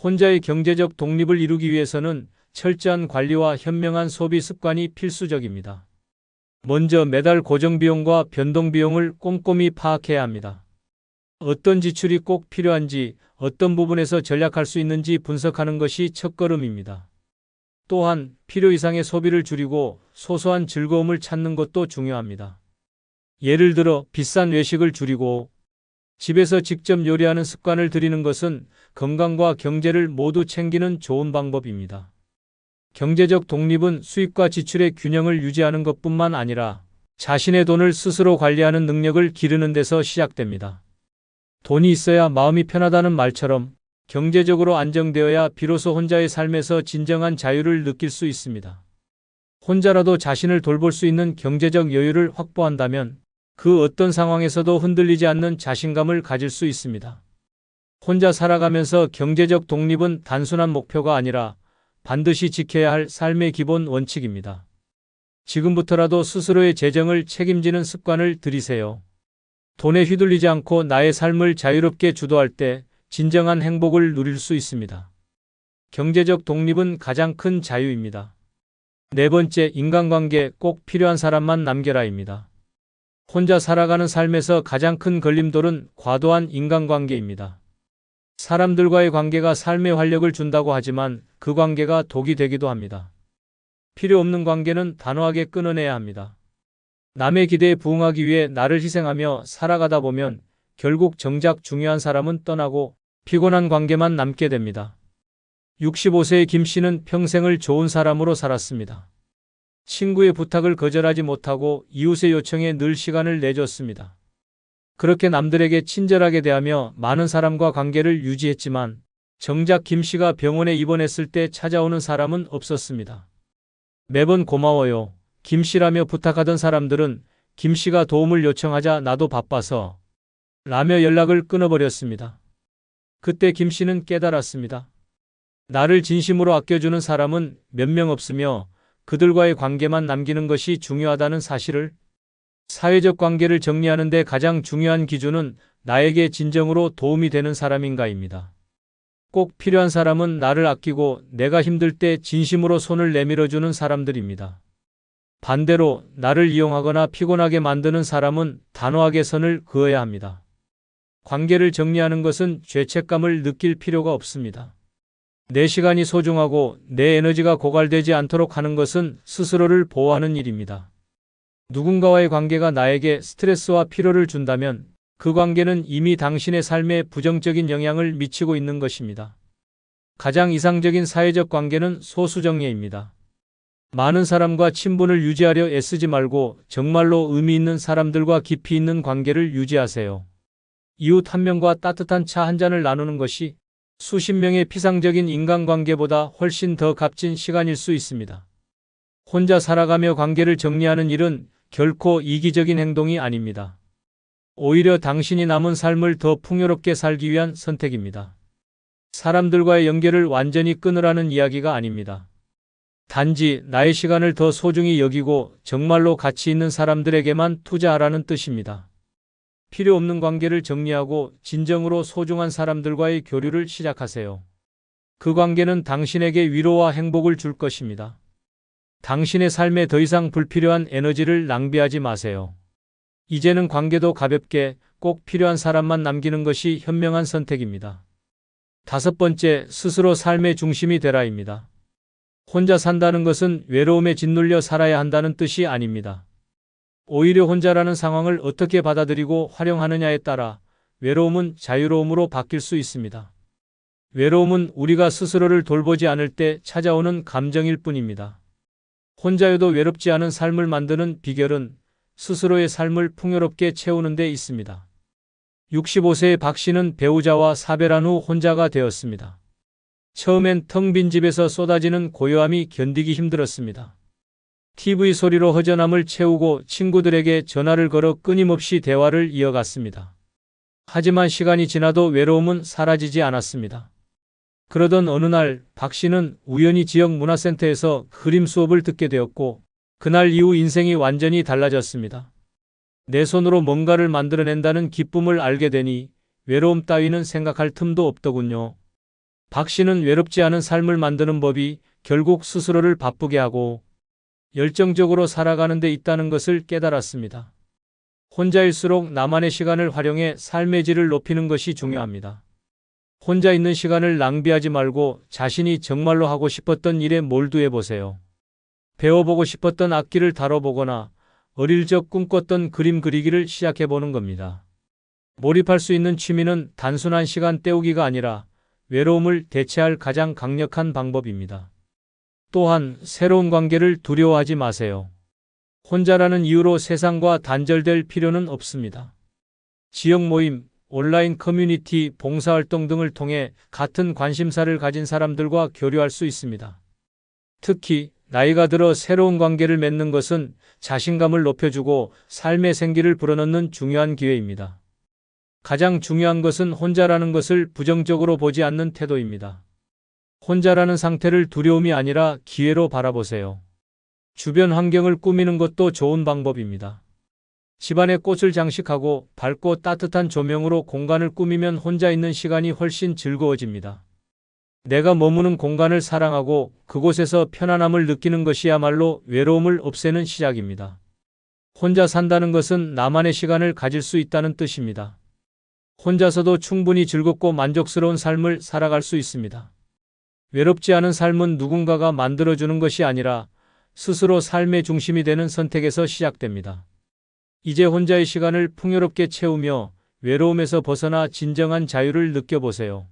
혼자의 경제적 독립을 이루기 위해서는 철저한 관리와 현명한 소비 습관이 필수적입니다. 먼저 매달 고정비용과 변동비용을 꼼꼼히 파악해야 합니다. 어떤 지출이 꼭 필요한지, 어떤 부분에서 절약할 수 있는지 분석하는 것이 첫걸음입니다. 또한 필요 이상의 소비를 줄이고 소소한 즐거움을 찾는 것도 중요합니다. 예를 들어 비싼 외식을 줄이고 집에서 직접 요리하는 습관을 들이는 것은 건강과 경제를 모두 챙기는 좋은 방법입니다. 경제적 독립은 수입과 지출의 균형을 유지하는 것뿐만 아니라 자신의 돈을 스스로 관리하는 능력을 기르는 데서 시작됩니다. 돈이 있어야 마음이 편하다는 말처럼 경제적으로 안정되어야 비로소 혼자의 삶에서 진정한 자유를 느낄 수 있습니다. 혼자라도 자신을 돌볼 수 있는 경제적 여유를 확보한다면 그 어떤 상황에서도 흔들리지 않는 자신감을 가질 수 있습니다. 혼자 살아가면서 경제적 독립은 단순한 목표가 아니라 반드시 지켜야 할 삶의 기본 원칙입니다. 지금부터라도 스스로의 재정을 책임지는 습관을 들이세요. 돈에 휘둘리지 않고 나의 삶을 자유롭게 주도할 때 진정한 행복을 누릴 수 있습니다. 경제적 독립은 가장 큰 자유입니다. 네 번째, 인간관계 꼭 필요한 사람만 남겨라입니다. 혼자 살아가는 삶에서 가장 큰 걸림돌은 과도한 인간관계입니다. 사람들과의 관계가 삶에 활력을 준다고 하지만 그 관계가 독이 되기도 합니다. 필요 없는 관계는 단호하게 끊어내야 합니다. 남의 기대에 부응하기 위해 나를 희생하며 살아가다 보면 결국 정작 중요한 사람은 떠나고 피곤한 관계만 남게 됩니다. 65세의 김 씨는 평생을 좋은 사람으로 살았습니다. 친구의 부탁을 거절하지 못하고 이웃의 요청에 늘 시간을 내줬습니다. 그렇게 남들에게 친절하게 대하며 많은 사람과 관계를 유지했지만 정작 김 씨가 병원에 입원했을 때 찾아오는 사람은 없었습니다. 매번 고마워요, 김 씨라며 부탁하던 사람들은 김 씨가 도움을 요청하자 나도 바빠서 라며 연락을 끊어버렸습니다. 그때 김 씨는 깨달았습니다. 나를 진심으로 아껴주는 사람은 몇 명 없으며 그들과의 관계만 남기는 것이 중요하다는 사실을. 사회적 관계를 정리하는 데 가장 중요한 기준은 나에게 진정으로 도움이 되는 사람인가입니다. 꼭 필요한 사람은 나를 아끼고 내가 힘들 때 진심으로 손을 내밀어주는 사람들입니다. 반대로 나를 이용하거나 피곤하게 만드는 사람은 단호하게 선을 그어야 합니다. 관계를 정리하는 것은 죄책감을 느낄 필요가 없습니다. 내 시간이 소중하고 내 에너지가 고갈되지 않도록 하는 것은 스스로를 보호하는 일입니다. 누군가와의 관계가 나에게 스트레스와 피로를 준다면 그 관계는 이미 당신의 삶에 부정적인 영향을 미치고 있는 것입니다. 가장 이상적인 사회적 관계는 소수정예입니다. 많은 사람과 친분을 유지하려 애쓰지 말고 정말로 의미 있는 사람들과 깊이 있는 관계를 유지하세요. 이웃 한 명과 따뜻한 차 한 잔을 나누는 것이 수십 명의 피상적인 인간관계보다 훨씬 더 값진 시간일 수 있습니다. 혼자 살아가며 관계를 정리하는 일은 결코 이기적인 행동이 아닙니다. 오히려 당신이 남은 삶을 더 풍요롭게 살기 위한 선택입니다. 사람들과의 연결을 완전히 끊으라는 이야기가 아닙니다. 단지 나의 시간을 더 소중히 여기고 정말로 가치 있는 사람들에게만 투자하라는 뜻입니다. 필요 없는 관계를 정리하고 진정으로 소중한 사람들과의 교류를 시작하세요. 그 관계는 당신에게 위로와 행복을 줄 것입니다. 당신의 삶에 더 이상 불필요한 에너지를 낭비하지 마세요. 이제는 관계도 가볍게 꼭 필요한 사람만 남기는 것이 현명한 선택입니다. 다섯 번째, 스스로 삶의 중심이 되라입니다. 혼자 산다는 것은 외로움에 짓눌려 살아야 한다는 뜻이 아닙니다. 오히려 혼자라는 상황을 어떻게 받아들이고 활용하느냐에 따라 외로움은 자유로움으로 바뀔 수 있습니다. 외로움은 우리가 스스로를 돌보지 않을 때 찾아오는 감정일 뿐입니다. 혼자여도 외롭지 않은 삶을 만드는 비결은 스스로의 삶을 풍요롭게 채우는 데 있습니다. 65세의 박 씨는 배우자와 사별한 후 혼자가 되었습니다. 처음엔 텅 빈 집에서 쏟아지는 고요함이 견디기 힘들었습니다. TV 소리로 허전함을 채우고 친구들에게 전화를 걸어 끊임없이 대화를 이어갔습니다. 하지만 시간이 지나도 외로움은 사라지지 않았습니다. 그러던 어느 날 박 씨는 우연히 지역 문화센터에서 그림 수업을 듣게 되었고 그날 이후 인생이 완전히 달라졌습니다. 내 손으로 뭔가를 만들어낸다는 기쁨을 알게 되니 외로움 따위는 생각할 틈도 없더군요. 박 씨는 외롭지 않은 삶을 만드는 법이 결국 스스로를 바쁘게 하고 열정적으로 살아가는 데 있다는 것을 깨달았습니다. 혼자일수록 나만의 시간을 활용해 삶의 질을 높이는 것이 중요합니다. 혼자 있는 시간을 낭비하지 말고 자신이 정말로 하고 싶었던 일에 몰두해 보세요. 배워보고 싶었던 악기를 다뤄보거나 어릴 적 꿈꿨던 그림 그리기를 시작해 보는 겁니다. 몰입할 수 있는 취미는 단순한 시간 때우기가 아니라 외로움을 대체할 가장 강력한 방법입니다. 또한 새로운 관계를 두려워하지 마세요. 혼자라는 이유로 세상과 단절될 필요는 없습니다. 지역 모임, 온라인 커뮤니티, 봉사활동 등을 통해 같은 관심사를 가진 사람들과 교류할 수 있습니다. 특히 나이가 들어 새로운 관계를 맺는 것은 자신감을 높여주고 삶의 생기를 불어넣는 중요한 기회입니다. 가장 중요한 것은 혼자라는 것을 부정적으로 보지 않는 태도입니다. 혼자라는 상태를 두려움이 아니라 기회로 바라보세요. 주변 환경을 꾸미는 것도 좋은 방법입니다. 집안에 꽃을 장식하고 밝고 따뜻한 조명으로 공간을 꾸미면 혼자 있는 시간이 훨씬 즐거워집니다. 내가 머무는 공간을 사랑하고 그곳에서 편안함을 느끼는 것이야말로 외로움을 없애는 시작입니다. 혼자 산다는 것은 나만의 시간을 가질 수 있다는 뜻입니다. 혼자서도 충분히 즐겁고 만족스러운 삶을 살아갈 수 있습니다. 외롭지 않은 삶은 누군가가 만들어주는 것이 아니라 스스로 삶의 중심이 되는 선택에서 시작됩니다. 이제 혼자의 시간을 풍요롭게 채우며 외로움에서 벗어나 진정한 자유를 느껴보세요.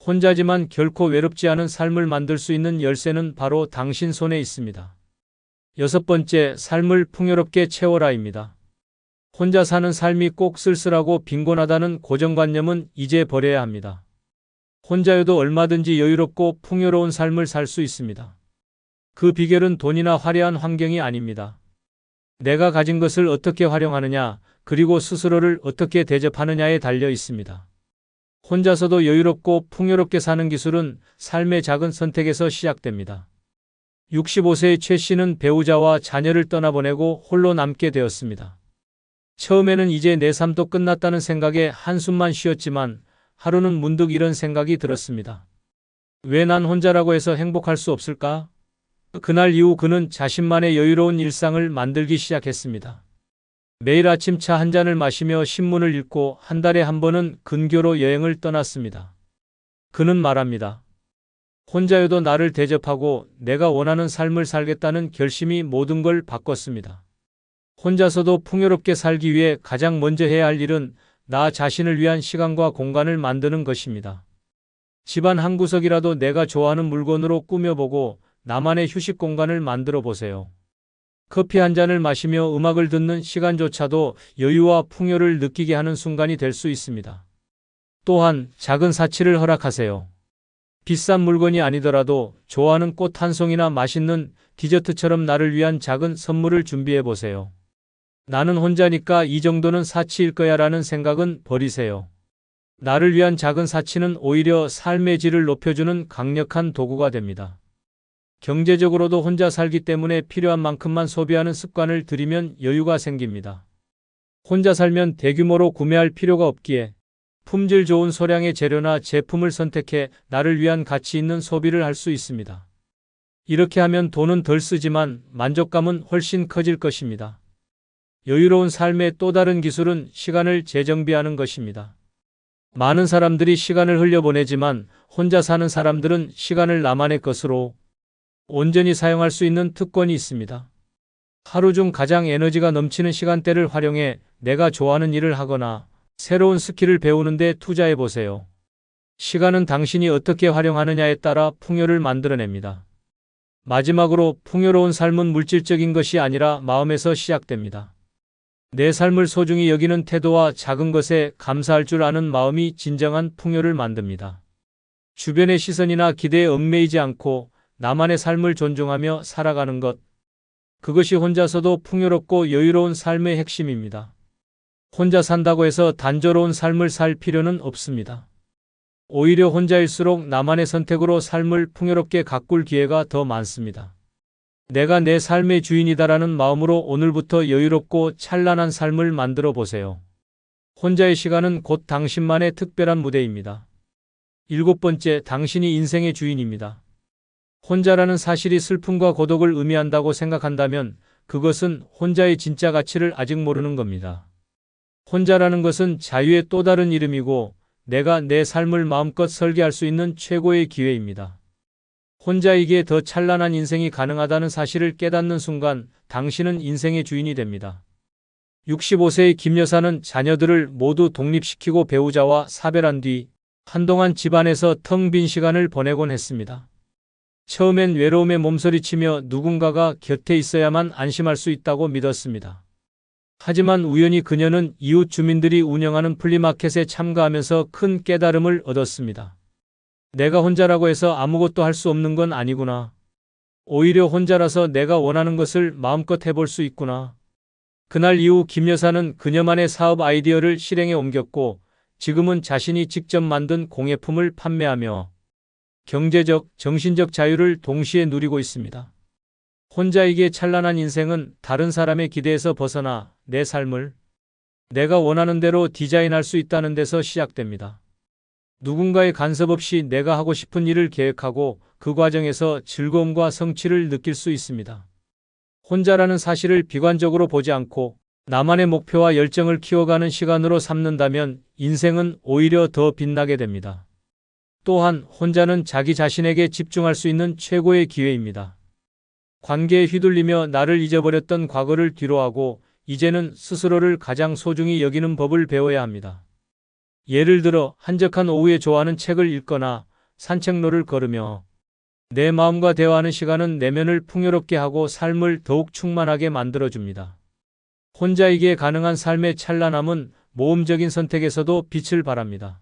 혼자지만 결코 외롭지 않은 삶을 만들 수 있는 열쇠는 바로 당신 손에 있습니다. 6번째, 삶을 풍요롭게 채워라입니다. 혼자 사는 삶이 꼭 쓸쓸하고 빈곤하다는 고정관념은 이제 버려야 합니다. 혼자여도 얼마든지 여유롭고 풍요로운 삶을 살 수 있습니다. 그 비결은 돈이나 화려한 환경이 아닙니다. 내가 가진 것을 어떻게 활용하느냐, 그리고 스스로를 어떻게 대접하느냐에 달려 있습니다. 혼자서도 여유롭고 풍요롭게 사는 기술은 삶의 작은 선택에서 시작됩니다. 65세의 최 씨는 배우자와 자녀를 떠나보내고 홀로 남게 되었습니다. 처음에는 이제 내 삶도 끝났다는 생각에 한숨만 쉬었지만 하루는 문득 이런 생각이 들었습니다. 왜 난 혼자라고 해서 행복할 수 없을까? 그날 이후 그는 자신만의 여유로운 일상을 만들기 시작했습니다. 매일 아침 차 한 잔을 마시며 신문을 읽고 한 달에 한 번은 근교로 여행을 떠났습니다. 그는 말합니다. 혼자여도 나를 대접하고 내가 원하는 삶을 살겠다는 결심이 모든 걸 바꿨습니다. 혼자서도 풍요롭게 살기 위해 가장 먼저 해야 할 일은 나 자신을 위한 시간과 공간을 만드는 것입니다. 집안 한 구석이라도 내가 좋아하는 물건으로 꾸며보고 나만의 휴식 공간을 만들어 보세요. 커피 한 잔을 마시며 음악을 듣는 시간조차도 여유와 풍요를 느끼게 하는 순간이 될 수 있습니다. 또한 작은 사치를 허락하세요. 비싼 물건이 아니더라도 좋아하는 꽃 한 송이나 맛있는 디저트처럼 나를 위한 작은 선물을 준비해 보세요. 나는 혼자니까 이 정도는 사치일 거야 라는 생각은 버리세요. 나를 위한 작은 사치는 오히려 삶의 질을 높여주는 강력한 도구가 됩니다. 경제적으로도 혼자 살기 때문에 필요한 만큼만 소비하는 습관을 들이면 여유가 생깁니다. 혼자 살면 대규모로 구매할 필요가 없기에 품질 좋은 소량의 재료나 제품을 선택해 나를 위한 가치 있는 소비를 할 수 있습니다. 이렇게 하면 돈은 덜 쓰지만 만족감은 훨씬 커질 것입니다. 여유로운 삶의 또 다른 기술은 시간을 재정비하는 것입니다. 많은 사람들이 시간을 흘려보내지만 혼자 사는 사람들은 시간을 나만의 것으로 온전히 사용할 수 있는 특권이 있습니다. 하루 중 가장 에너지가 넘치는 시간대를 활용해 내가 좋아하는 일을 하거나 새로운 스킬을 배우는 데 투자해 보세요. 시간은 당신이 어떻게 활용하느냐에 따라 풍요를 만들어냅니다. 마지막으로 풍요로운 삶은 물질적인 것이 아니라 마음에서 시작됩니다. 내 삶을 소중히 여기는 태도와 작은 것에 감사할 줄 아는 마음이 진정한 풍요를 만듭니다. 주변의 시선이나 기대에 얽매이지 않고 나만의 삶을 존중하며 살아가는 것. 그것이 혼자서도 풍요롭고 여유로운 삶의 핵심입니다. 혼자 산다고 해서 단조로운 삶을 살 필요는 없습니다. 오히려 혼자일수록 나만의 선택으로 삶을 풍요롭게 가꿀 기회가 더 많습니다. 내가 내 삶의 주인이다라는 마음으로 오늘부터 여유롭고 찬란한 삶을 만들어 보세요. 혼자의 시간은 곧 당신만의 특별한 무대입니다. 7번째, 당신이 인생의 주인입니다. 혼자라는 사실이 슬픔과 고독을 의미한다고 생각한다면 그것은 혼자의 진짜 가치를 아직 모르는 겁니다. 혼자라는 것은 자유의 또 다른 이름이고 내가 내 삶을 마음껏 설계할 수 있는 최고의 기회입니다. 혼자이기에 더 찬란한 인생이 가능하다는 사실을 깨닫는 순간 당신은 인생의 주인이 됩니다. 65세의 김 여사는 자녀들을 모두 독립시키고 배우자와 사별한 뒤 한동안 집안에서 텅 빈 시간을 보내곤 했습니다. 처음엔 외로움에 몸서리치며 누군가가 곁에 있어야만 안심할 수 있다고 믿었습니다. 하지만 우연히 그녀는 이웃 주민들이 운영하는 플리마켓에 참가하면서 큰 깨달음을 얻었습니다. 내가 혼자라고 해서 아무것도 할 수 없는 건 아니구나. 오히려 혼자라서 내가 원하는 것을 마음껏 해볼 수 있구나. 그날 이후 김 여사는 그녀만의 사업 아이디어를 실행에 옮겼고 지금은 자신이 직접 만든 공예품을 판매하며 경제적, 정신적 자유를 동시에 누리고 있습니다. 혼자이기에 찬란한 인생은 다른 사람의 기대에서 벗어나 내 삶을 내가 원하는 대로 디자인할 수 있다는 데서 시작됩니다. 누군가의 간섭 없이 내가 하고 싶은 일을 계획하고 그 과정에서 즐거움과 성취를 느낄 수 있습니다. 혼자라는 사실을 비관적으로 보지 않고 나만의 목표와 열정을 키워가는 시간으로 삼는다면 인생은 오히려 더 빛나게 됩니다. 또한 혼자는 자기 자신에게 집중할 수 있는 최고의 기회입니다. 관계에 휘둘리며 나를 잊어버렸던 과거를 뒤로하고 이제는 스스로를 가장 소중히 여기는 법을 배워야 합니다. 예를 들어 한적한 오후에 좋아하는 책을 읽거나 산책로를 걸으며 내 마음과 대화하는 시간은 내면을 풍요롭게 하고 삶을 더욱 충만하게 만들어줍니다. 혼자이기에 가능한 삶의 찬란함은 모험적인 선택에서도 빛을 발합니다.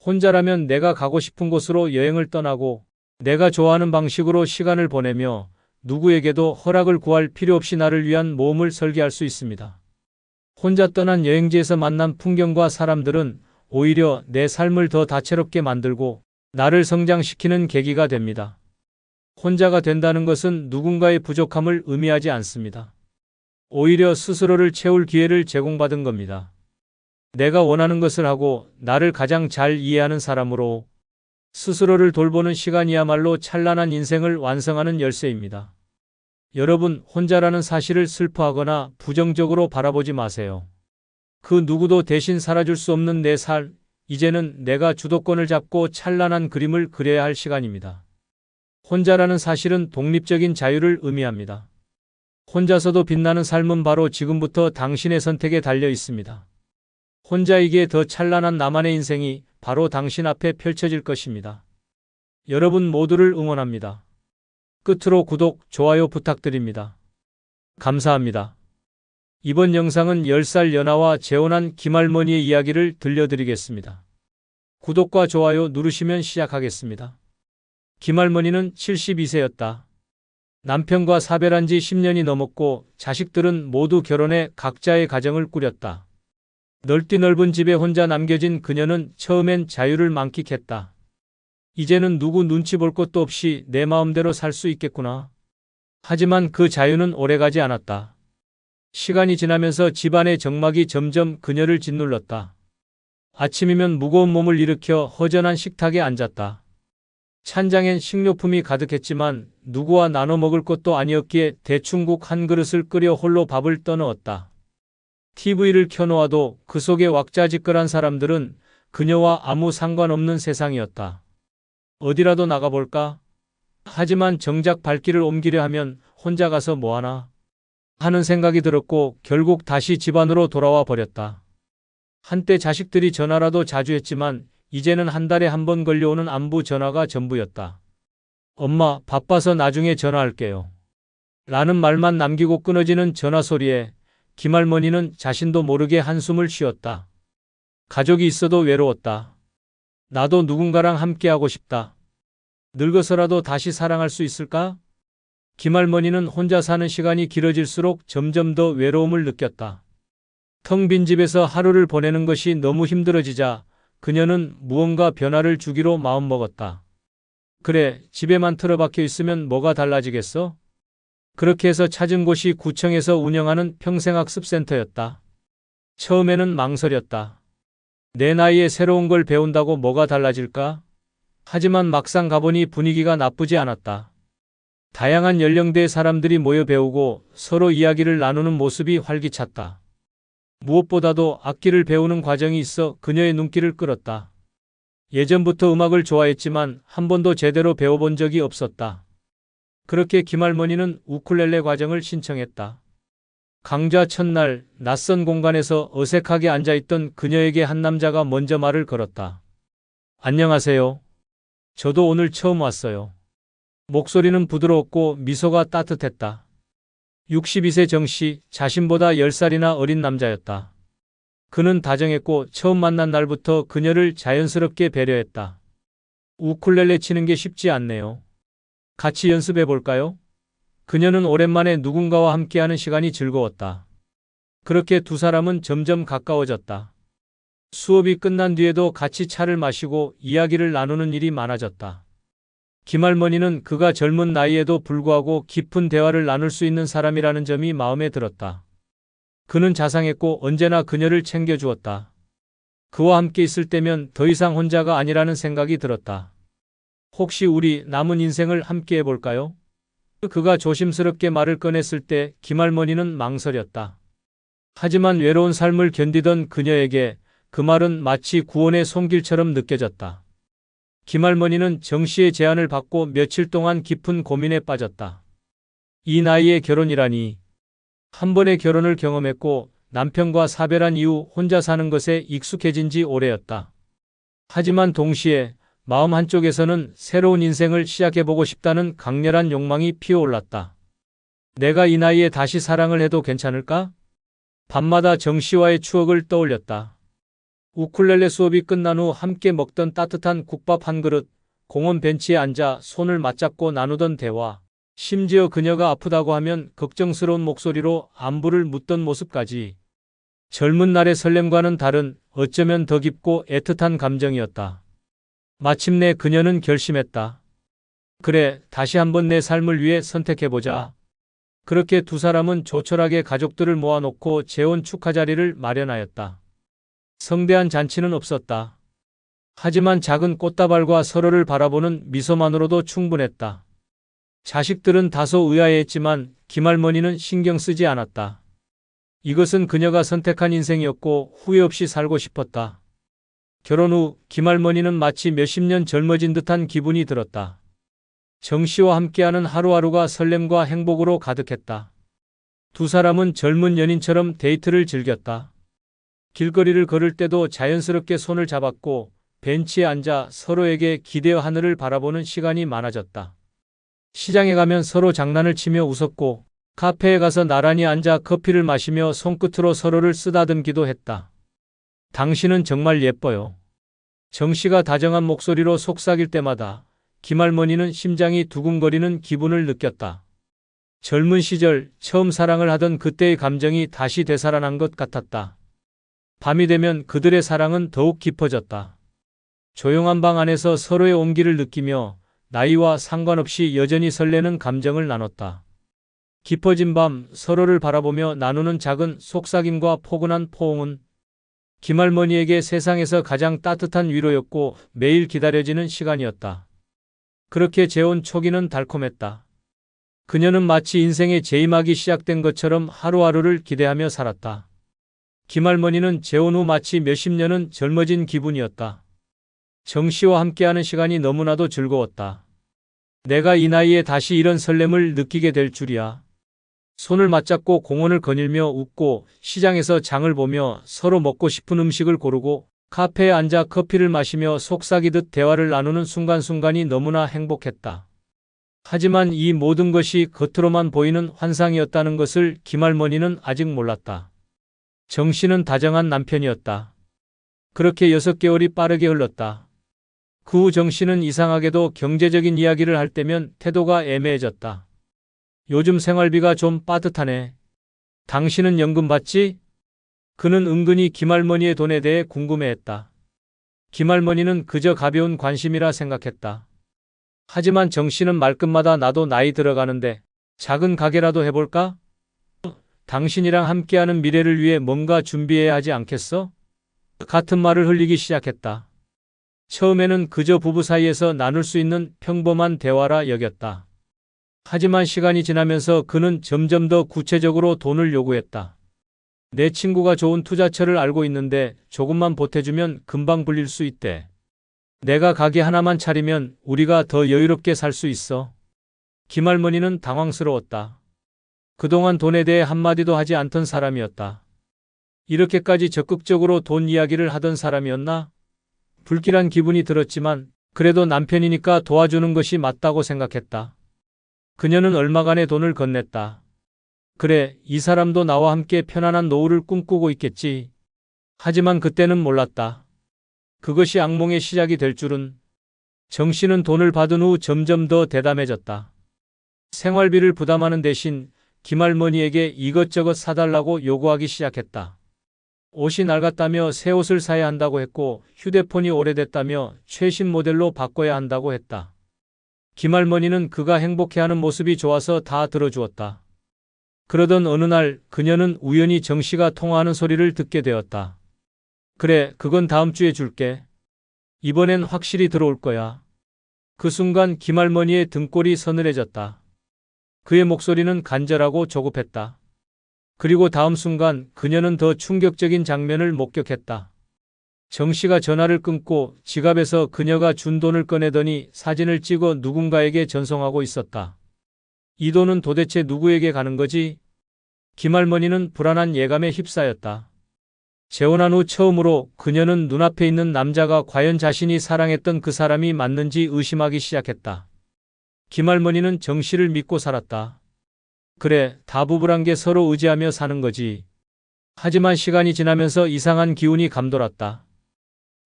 혼자라면 내가 가고 싶은 곳으로 여행을 떠나고 내가 좋아하는 방식으로 시간을 보내며 누구에게도 허락을 구할 필요 없이 나를 위한 모험을 설계할 수 있습니다. 혼자 떠난 여행지에서 만난 풍경과 사람들은 오히려 내 삶을 더 다채롭게 만들고 나를 성장시키는 계기가 됩니다. 혼자가 된다는 것은 누군가의 부족함을 의미하지 않습니다. 오히려 스스로를 채울 기회를 제공받은 겁니다. 내가 원하는 것을 하고 나를 가장 잘 이해하는 사람으로 스스로를 돌보는 시간이야말로 찬란한 인생을 완성하는 열쇠입니다. 여러분, 혼자라는 사실을 슬퍼하거나 부정적으로 바라보지 마세요. 그 누구도 대신 살아줄 수 없는 내 삶, 이제는 내가 주도권을 잡고 찬란한 그림을 그려야 할 시간입니다. 혼자라는 사실은 독립적인 자유를 의미합니다. 혼자서도 빛나는 삶은 바로 지금부터 당신의 선택에 달려 있습니다. 혼자이기에 더 찬란한 나만의 인생이 바로 당신 앞에 펼쳐질 것입니다. 여러분 모두를 응원합니다. 끝으로 구독, 좋아요 부탁드립니다. 감사합니다. 이번 영상은 10살 연하와 재혼한 김할머니의 이야기를 들려드리겠습니다. 구독과 좋아요 누르시면 시작하겠습니다. 김할머니는 72세였다. 남편과 사별한 지 10년이 넘었고 자식들은 모두 결혼해 각자의 가정을 꾸렸다. 넓디 넓은 집에 혼자 남겨진 그녀는 처음엔 자유를 만끽했다. 이제는 누구 눈치 볼 것도 없이 내 마음대로 살 수 있겠구나. 하지만 그 자유는 오래가지 않았다. 시간이 지나면서 집안의 정막이 점점 그녀를 짓눌렀다. 아침이면 무거운 몸을 일으켜 허전한 식탁에 앉았다. 찬장엔 식료품이 가득했지만 누구와 나눠 먹을 것도 아니었기에 대충국 한 그릇을 끓여 홀로 밥을 떠넣었다. TV를 켜놓아도 그 속에 왁자지껄한 사람들은 그녀와 아무 상관없는 세상이었다. 어디라도 나가볼까? 하지만 정작 발길을 옮기려 하면 혼자 가서 뭐하나? 하는 생각이 들었고 결국 다시 집 안으로 돌아와 버렸다. 한때 자식들이 전화라도 자주 했지만 이제는 한 달에 한 번 걸려오는 안부 전화가 전부였다. 엄마, 바빠서 나중에 전화할게요. 라는 말만 남기고 끊어지는 전화 소리에 김할머니는 자신도 모르게 한숨을 쉬었다. 가족이 있어도 외로웠다. 나도 누군가랑 함께하고 싶다. 늙어서라도 다시 사랑할 수 있을까? 김할머니는 혼자 사는 시간이 길어질수록 점점 더 외로움을 느꼈다. 텅 빈 집에서 하루를 보내는 것이 너무 힘들어지자 그녀는 무언가 변화를 주기로 마음먹었다. 그래, 집에만 틀어박혀 있으면 뭐가 달라지겠어? 그렇게 해서 찾은 곳이 구청에서 운영하는 평생학습센터였다. 처음에는 망설였다. 내 나이에 새로운 걸 배운다고 뭐가 달라질까? 하지만 막상 가보니 분위기가 나쁘지 않았다. 다양한 연령대의 사람들이 모여 배우고 서로 이야기를 나누는 모습이 활기찼다. 무엇보다도 악기를 배우는 과정이 있어 그녀의 눈길을 끌었다. 예전부터 음악을 좋아했지만 한 번도 제대로 배워본 적이 없었다. 그렇게 김할머니는 우쿨렐레 과정을 신청했다. 강좌 첫날 낯선 공간에서 어색하게 앉아있던 그녀에게 한 남자가 먼저 말을 걸었다. 안녕하세요. 저도 오늘 처음 왔어요. 목소리는 부드러웠고 미소가 따뜻했다. 62세 정씨, 자신보다 10살이나 어린 남자였다. 그는 다정했고 처음 만난 날부터 그녀를 자연스럽게 배려했다. 우쿨렐레 치는 게 쉽지 않네요. 같이 연습해 볼까요? 그녀는 오랜만에 누군가와 함께하는 시간이 즐거웠다. 그렇게 두 사람은 점점 가까워졌다. 수업이 끝난 뒤에도 같이 차를 마시고 이야기를 나누는 일이 많아졌다. 김할머니는 그가 젊은 나이에도 불구하고 깊은 대화를 나눌 수 있는 사람이라는 점이 마음에 들었다. 그는 자상했고 언제나 그녀를 챙겨주었다. 그와 함께 있을 때면 더 이상 혼자가 아니라는 생각이 들었다. 혹시 우리 남은 인생을 함께 해볼까요? 그가 조심스럽게 말을 꺼냈을 때 김할머니는 망설였다. 하지만 외로운 삶을 견디던 그녀에게 그 말은 마치 구원의 손길처럼 느껴졌다. 김할머니는 정 씨의 제안을 받고 며칠 동안 깊은 고민에 빠졌다. 이 나이에 결혼이라니. 한 번의 결혼을 경험했고 남편과 사별한 이후 혼자 사는 것에 익숙해진 지 오래였다. 하지만 동시에 마음 한쪽에서는 새로운 인생을 시작해보고 싶다는 강렬한 욕망이 피어올랐다. 내가 이 나이에 다시 사랑을 해도 괜찮을까? 밤마다 정 씨와의 추억을 떠올렸다. 우쿨렐레 수업이 끝난 후 함께 먹던 따뜻한 국밥 한 그릇, 공원 벤치에 앉아 손을 맞잡고 나누던 대화, 심지어 그녀가 아프다고 하면 걱정스러운 목소리로 안부를 묻던 모습까지. 젊은 날의 설렘과는 다른 어쩌면 더 깊고 애틋한 감정이었다. 마침내 그녀는 결심했다. 그래, 다시 한번 내 삶을 위해 선택해보자. 그렇게 두 사람은 조촐하게 가족들을 모아놓고 재혼 축하 자리를 마련하였다. 성대한 잔치는 없었다. 하지만 작은 꽃다발과 서로를 바라보는 미소만으로도 충분했다. 자식들은 다소 의아해했지만 김할머니는 신경 쓰지 않았다. 이것은 그녀가 선택한 인생이었고 후회 없이 살고 싶었다. 결혼 후 김할머니는 마치 몇십 년 젊어진 듯한 기분이 들었다. 정 씨와 함께하는 하루하루가 설렘과 행복으로 가득했다. 두 사람은 젊은 연인처럼 데이트를 즐겼다. 길거리를 걸을 때도 자연스럽게 손을 잡았고 벤치에 앉아 서로에게 기대어 하늘을 바라보는 시간이 많아졌다. 시장에 가면 서로 장난을 치며 웃었고 카페에 가서 나란히 앉아 커피를 마시며 손끝으로 서로를 쓰다듬기도 했다. 당신은 정말 예뻐요. 정 씨가 다정한 목소리로 속삭일 때마다 김할머니는 심장이 두근거리는 기분을 느꼈다. 젊은 시절 처음 사랑을 하던 그때의 감정이 다시 되살아난 것 같았다. 밤이 되면 그들의 사랑은 더욱 깊어졌다. 조용한 방 안에서 서로의 온기를 느끼며 나이와 상관없이 여전히 설레는 감정을 나눴다. 깊어진 밤 서로를 바라보며 나누는 작은 속삭임과 포근한 포옹은 김할머니에게 세상에서 가장 따뜻한 위로였고 매일 기다려지는 시간이었다. 그렇게 재혼 초기는 달콤했다. 그녀는 마치 인생의 재임하기 시작된 것처럼 하루하루를 기대하며 살았다. 김할머니는 재혼 후 마치 몇십 년은 젊어진 기분이었다. 정 씨와 함께하는 시간이 너무나도 즐거웠다. 내가 이 나이에 다시 이런 설렘을 느끼게 될 줄이야. 손을 맞잡고 공원을 거닐며 웃고 시장에서 장을 보며 서로 먹고 싶은 음식을 고르고 카페에 앉아 커피를 마시며 속삭이듯 대화를 나누는 순간순간이 너무나 행복했다. 하지만 이 모든 것이 겉으로만 보이는 환상이었다는 것을 김할머니는 아직 몰랐다. 정 씨는 다정한 남편이었다. 그렇게 6개월이 빠르게 흘렀다. 그 후 정 씨는 이상하게도 경제적인 이야기를 할 때면 태도가 애매해졌다. 요즘 생활비가 좀 빠듯하네. 당신은 연금 받지? 그는 은근히 김할머니의 돈에 대해 궁금해했다. 김할머니는 그저 가벼운 관심이라 생각했다. 하지만 정씨는 말끝마다 나도 나이 들어가는데 작은 가게라도 해볼까? 당신이랑 함께하는 미래를 위해 뭔가 준비해야 하지 않겠어? 같은 말을 흘리기 시작했다. 처음에는 그저 부부 사이에서 나눌 수 있는 평범한 대화라 여겼다. 하지만 시간이 지나면서 그는 점점 더 구체적으로 돈을 요구했다. 내 친구가 좋은 투자처를 알고 있는데 조금만 보태주면 금방 불릴 수 있대. 내가 가게 하나만 차리면 우리가 더 여유롭게 살 수 있어. 김할머니는 당황스러웠다. 그동안 돈에 대해 한마디도 하지 않던 사람이었다. 이렇게까지 적극적으로 돈 이야기를 하던 사람이었나? 불길한 기분이 들었지만 그래도 남편이니까 도와주는 것이 맞다고 생각했다. 그녀는 얼마간의 돈을 건넸다. 그래, 이 사람도 나와 함께 편안한 노후를 꿈꾸고 있겠지. 하지만 그때는 몰랐다. 그것이 악몽의 시작이 될 줄은. 정씨는 돈을 받은 후 점점 더 대담해졌다. 생활비를 부담하는 대신 김할머니에게 이것저것 사달라고 요구하기 시작했다. 옷이 낡았다며 새 옷을 사야 한다고 했고 휴대폰이 오래됐다며 최신 모델로 바꿔야 한다고 했다. 김할머니는 그가 행복해하는 모습이 좋아서 다 들어주었다. 그러던 어느 날 그녀는 우연히 정씨가 통화하는 소리를 듣게 되었다. 그래, 그건 다음 주에 줄게. 이번엔 확실히 들어올 거야. 그 순간 김할머니의 등골이 서늘해졌다. 그의 목소리는 간절하고 조급했다. 그리고 다음 순간 그녀는 더 충격적인 장면을 목격했다. 정씨가 전화를 끊고 지갑에서 그녀가 준 돈을 꺼내더니 사진을 찍어 누군가에게 전송하고 있었다. 이 돈은 도대체 누구에게 가는 거지? 김할머니는 불안한 예감에 휩싸였다. 재혼한 후 처음으로 그녀는 눈앞에 있는 남자가 과연 자신이 사랑했던 그 사람이 맞는지 의심하기 시작했다. 김할머니는 정씨를 믿고 살았다. 그래, 다 부부란 게 서로 의지하며 사는 거지. 하지만 시간이 지나면서 이상한 기운이 감돌았다.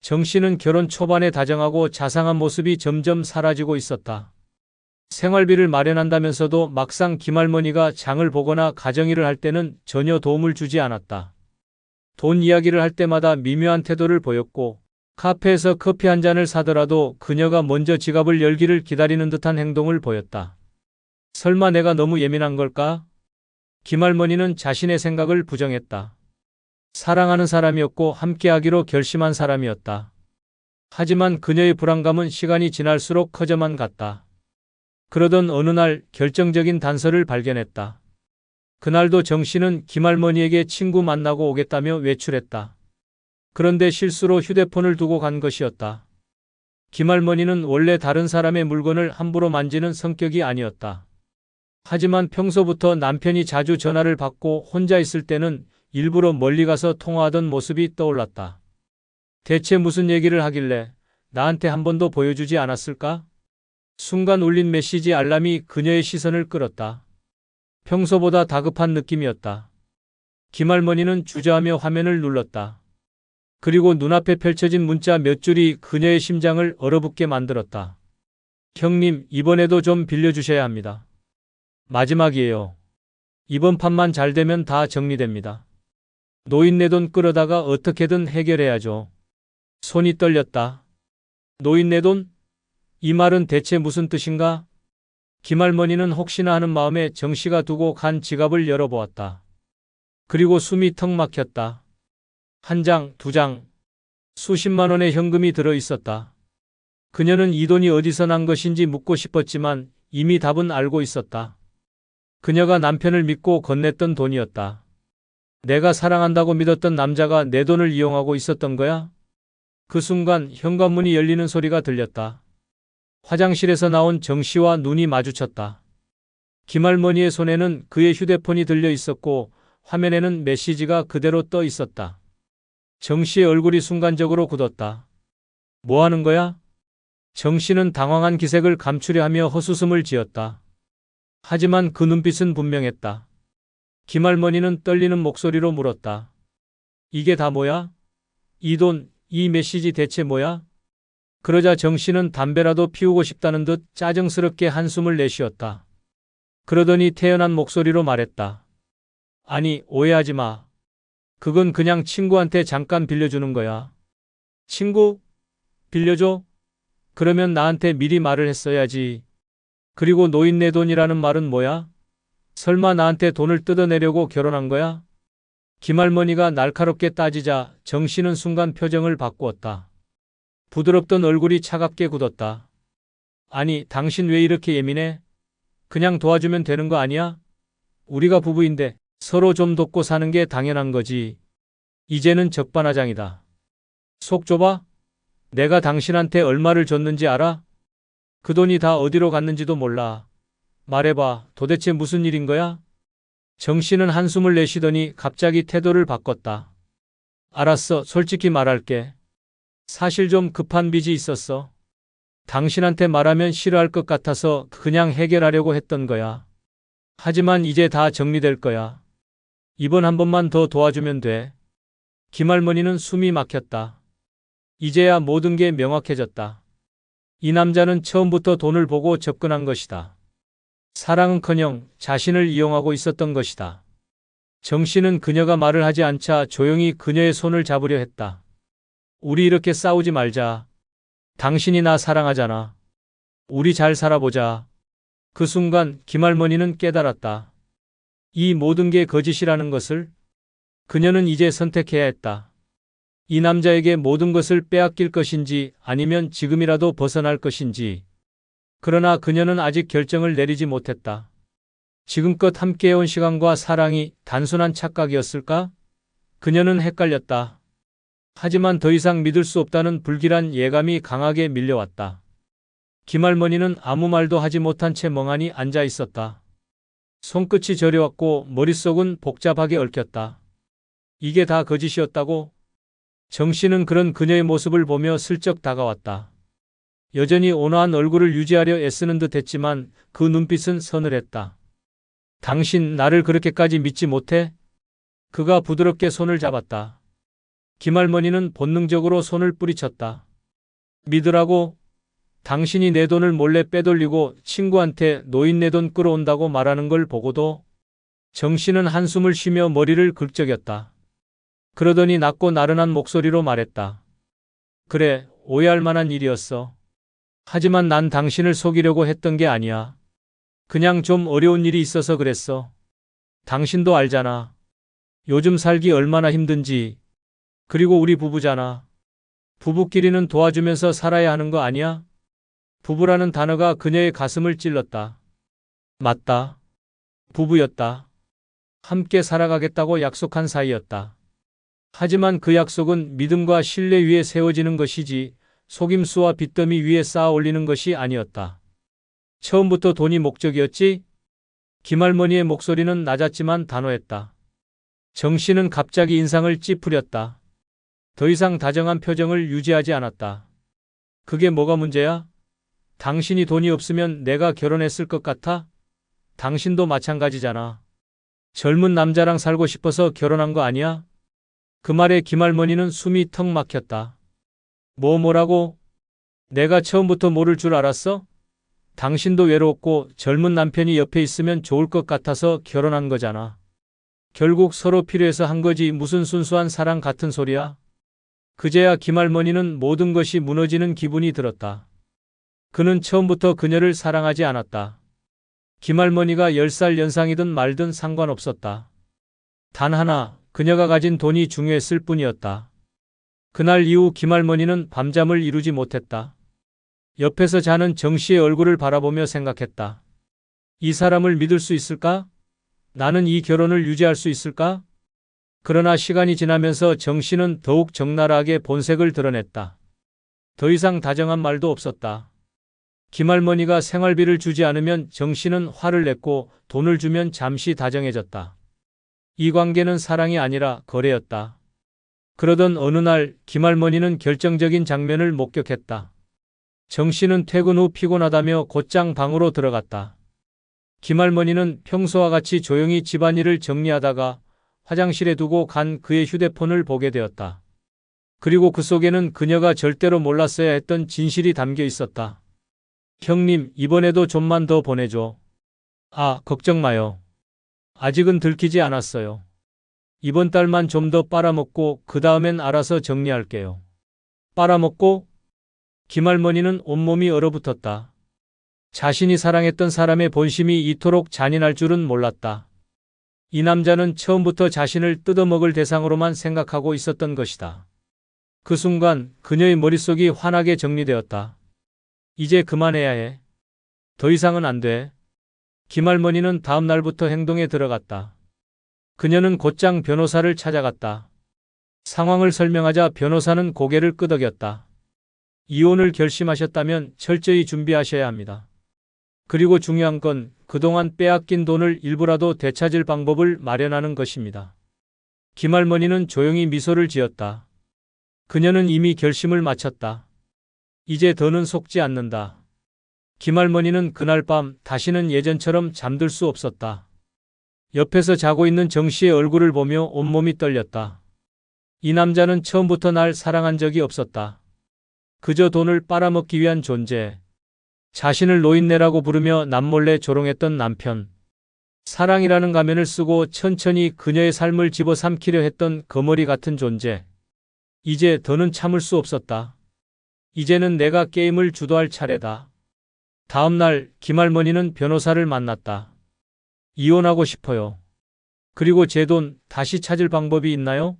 정씨는 결혼 초반에 다정하고 자상한 모습이 점점 사라지고 있었다. 생활비를 마련한다면서도 막상 김할머니가 장을 보거나 가정일을 할 때는 전혀 도움을 주지 않았다. 돈 이야기를 할 때마다 미묘한 태도를 보였고 카페에서 커피 한 잔을 사더라도 그녀가 먼저 지갑을 열기를 기다리는 듯한 행동을 보였다. 설마 내가 너무 예민한 걸까? 김할머니는 자신의 생각을 부정했다. 사랑하는 사람이었고 함께하기로 결심한 사람이었다. 하지만 그녀의 불안감은 시간이 지날수록 커져만 갔다. 그러던 어느 날 결정적인 단서를 발견했다. 그날도 정씨는 김할머니에게 친구 만나고 오겠다며 외출했다. 그런데 실수로 휴대폰을 두고 간 것이었다. 김할머니는 원래 다른 사람의 물건을 함부로 만지는 성격이 아니었다. 하지만 평소부터 남편이 자주 전화를 받고 혼자 있을 때는 일부러 멀리 가서 통화하던 모습이 떠올랐다. 대체 무슨 얘기를 하길래 나한테 한 번도 보여주지 않았을까? 순간 울린 메시지 알람이 그녀의 시선을 끌었다. 평소보다 다급한 느낌이었다. 김할머니는 주저하며 화면을 눌렀다. 그리고 눈앞에 펼쳐진 문자 몇 줄이 그녀의 심장을 얼어붙게 만들었다. 형님, 이번에도 좀 빌려주셔야 합니다. 마지막이에요. 이번 판만 잘 되면 다 정리됩니다. 노인네 돈 끌어다가 어떻게든 해결해야죠. 손이 떨렸다. 노인네 돈? 이 말은 대체 무슨 뜻인가? 김할머니는 혹시나 하는 마음에 정씨가 두고 간 지갑을 열어보았다. 그리고 숨이 턱 막혔다. 한 장, 두 장, 수십만 원의 현금이 들어 있었다. 그녀는 이 돈이 어디서 난 것인지 묻고 싶었지만 이미 답은 알고 있었다. 그녀가 남편을 믿고 건넸던 돈이었다. 내가 사랑한다고 믿었던 남자가 내 돈을 이용하고 있었던 거야? 그 순간 현관문이 열리는 소리가 들렸다. 화장실에서 나온 정씨와 눈이 마주쳤다. 김할머니의 손에는 그의 휴대폰이 들려 있었고 화면에는 메시지가 그대로 떠 있었다. 정씨의 얼굴이 순간적으로 굳었다. 뭐 하는 거야? 정씨는 당황한 기색을 감추려 하며 헛웃음을 지었다. 하지만 그 눈빛은 분명했다. 김할머니는 떨리는 목소리로 물었다. 이게 다 뭐야? 이 돈, 이 메시지 대체 뭐야? 그러자 정씨는 담배라도 피우고 싶다는 듯 짜증스럽게 한숨을 내쉬었다. 그러더니 태연한 목소리로 말했다. 아니, 오해하지 마. 그건 그냥 친구한테 잠깐 빌려주는 거야. 친구? 빌려줘? 그러면 나한테 미리 말을 했어야지. 그리고 노인네 돈이라는 말은 뭐야? 설마 나한테 돈을 뜯어내려고 결혼한 거야? 김할머니가 날카롭게 따지자 정 씨는 순간 표정을 바꾸었다. 부드럽던 얼굴이 차갑게 굳었다. 아니, 당신 왜 이렇게 예민해? 그냥 도와주면 되는 거 아니야? 우리가 부부인데 서로 좀 돕고 사는 게 당연한 거지. 이제는 적반하장이다. 속 좁아? 내가 당신한테 얼마를 줬는지 알아? 그 돈이 다 어디로 갔는지도 몰라. 말해봐, 도대체 무슨 일인 거야? 정 씨는 한숨을 내쉬더니 갑자기 태도를 바꿨다. 알았어, 솔직히 말할게. 사실 좀 급한 빚이 있었어. 당신한테 말하면 싫어할 것 같아서 그냥 해결하려고 했던 거야. 하지만 이제 다 정리될 거야. 이번 한 번만 더 도와주면 돼. 김할머니는 숨이 막혔다. 이제야 모든 게 명확해졌다. 이 남자는 처음부터 돈을 보고 접근한 것이다. 사랑은커녕 자신을 이용하고 있었던 것이다. 정 씨는 그녀가 말을 하지 않자 조용히 그녀의 손을 잡으려 했다. 우리 이렇게 싸우지 말자. 당신이 나 사랑하잖아. 우리 잘 살아보자. 그 순간 김할머니는 깨달았다. 이 모든 게 거짓이라는 것을. 그녀는 이제 선택해야 했다. 이 남자에게 모든 것을 빼앗길 것인지 아니면 지금이라도 벗어날 것인지. 그러나 그녀는 아직 결정을 내리지 못했다. 지금껏 함께해온 시간과 사랑이 단순한 착각이었을까? 그녀는 헷갈렸다. 하지만 더 이상 믿을 수 없다는 불길한 예감이 강하게 밀려왔다. 김할머니는 아무 말도 하지 못한 채 멍하니 앉아 있었다. 손끝이 저려왔고 머릿속은 복잡하게 얽혔다. 이게 다 거짓이었다고? 정 씨는 그런 그녀의 모습을 보며 슬쩍 다가왔다. 여전히 온화한 얼굴을 유지하려 애쓰는 듯 했지만 그 눈빛은 서늘했다. 당신 나를 그렇게까지 믿지 못해? 그가 부드럽게 손을 잡았다. 김할머니는 본능적으로 손을 뿌리쳤다. 믿으라고? 당신이 내 돈을 몰래 빼돌리고 친구한테 노인네 돈 끌어온다고 말하는 걸 보고도? 정 씨는 한숨을 쉬며 머리를 긁적였다. 그러더니 낮고 나른한 목소리로 말했다. 그래, 오해할 만한 일이었어. 하지만 난 당신을 속이려고 했던 게 아니야. 그냥 좀 어려운 일이 있어서 그랬어. 당신도 알잖아. 요즘 살기 얼마나 힘든지. 그리고 우리 부부잖아. 부부끼리는 도와주면서 살아야 하는 거 아니야? 부부라는 단어가 그녀의 가슴을 찔렀다. 맞다. 부부였다. 함께 살아가겠다고 약속한 사이였다. 하지만 그 약속은 믿음과 신뢰 위에 세워지는 것이지 속임수와 빚더미 위에 쌓아 올리는 것이 아니었다. 처음부터 돈이 목적이었지? 김할머니의 목소리는 낮았지만 단호했다. 정 씨는 갑자기 인상을 찌푸렸다. 더 이상 다정한 표정을 유지하지 않았다. 그게 뭐가 문제야? 당신이 돈이 없으면 내가 결혼했을 것 같아? 당신도 마찬가지잖아. 젊은 남자랑 살고 싶어서 결혼한 거 아니야? 그 말에 김할머니는 숨이 턱 막혔다. 뭐라고? 내가 처음부터 모를 줄 알았어? 당신도 외롭고 젊은 남편이 옆에 있으면 좋을 것 같아서 결혼한 거잖아. 결국 서로 필요해서 한 거지 무슨 순수한 사랑 같은 소리야? 그제야 김할머니는 모든 것이 무너지는 기분이 들었다. 그는 처음부터 그녀를 사랑하지 않았다. 김할머니가 10살 연상이든 말든 상관없었다. 단 하나, 그녀가 가진 돈이 중요했을 뿐이었다. 그날 이후 김할머니는 밤잠을 이루지 못했다. 옆에서 자는 정 씨의 얼굴을 바라보며 생각했다. 이 사람을 믿을 수 있을까? 나는 이 결혼을 유지할 수 있을까? 그러나 시간이 지나면서 정 씨는 더욱 적나라하게 본색을 드러냈다. 더 이상 다정한 말도 없었다. 김할머니가 생활비를 주지 않으면 정 씨는 화를 냈고 돈을 주면 잠시 다정해졌다. 이 관계는 사랑이 아니라 거래였다. 그러던 어느 날 김할머니는 결정적인 장면을 목격했다. 정 씨는 퇴근 후 피곤하다며 곧장 방으로 들어갔다. 김할머니는 평소와 같이 조용히 집안일을 정리하다가 화장실에 두고 간 그의 휴대폰을 보게 되었다. 그리고 그 속에는 그녀가 절대로 몰랐어야 했던 진실이 담겨 있었다. 형님, 이번에도 좀만 더 보내줘. 아, 걱정 마요. 아직은 들키지 않았어요. 이번 달만 좀 더 빨아먹고 그 다음엔 알아서 정리할게요. 빨아먹고? 김할머니는 온몸이 얼어붙었다. 자신이 사랑했던 사람의 본심이 이토록 잔인할 줄은 몰랐다. 이 남자는 처음부터 자신을 뜯어먹을 대상으로만 생각하고 있었던 것이다. 그 순간 그녀의 머릿속이 환하게 정리되었다. 이제 그만해야 해. 더 이상은 안 돼. 김할머니는 다음 날부터 행동에 들어갔다. 그녀는 곧장 변호사를 찾아갔다. 상황을 설명하자 변호사는 고개를 끄덕였다. 이혼을 결심하셨다면 철저히 준비하셔야 합니다. 그리고 중요한 건 그동안 빼앗긴 돈을 일부라도 되찾을 방법을 마련하는 것입니다. 김할머니는 조용히 미소를 지었다. 그녀는 이미 결심을 마쳤다. 이제 더는 속지 않는다. 김할머니는 그날 밤 다시는 예전처럼 잠들 수 없었다. 옆에서 자고 있는 정 씨의 얼굴을 보며 온몸이 떨렸다. 이 남자는 처음부터 날 사랑한 적이 없었다. 그저 돈을 빨아먹기 위한 존재. 자신을 노인네라고 부르며 남몰래 조롱했던 남편. 사랑이라는 가면을 쓰고 천천히 그녀의 삶을 집어삼키려 했던 거머리 같은 존재. 이제 더는 참을 수 없었다. 이제는 내가 게임을 주도할 차례다. 다음 날 김할머니는 변호사를 만났다. 이혼하고 싶어요. 그리고 제 돈 다시 찾을 방법이 있나요?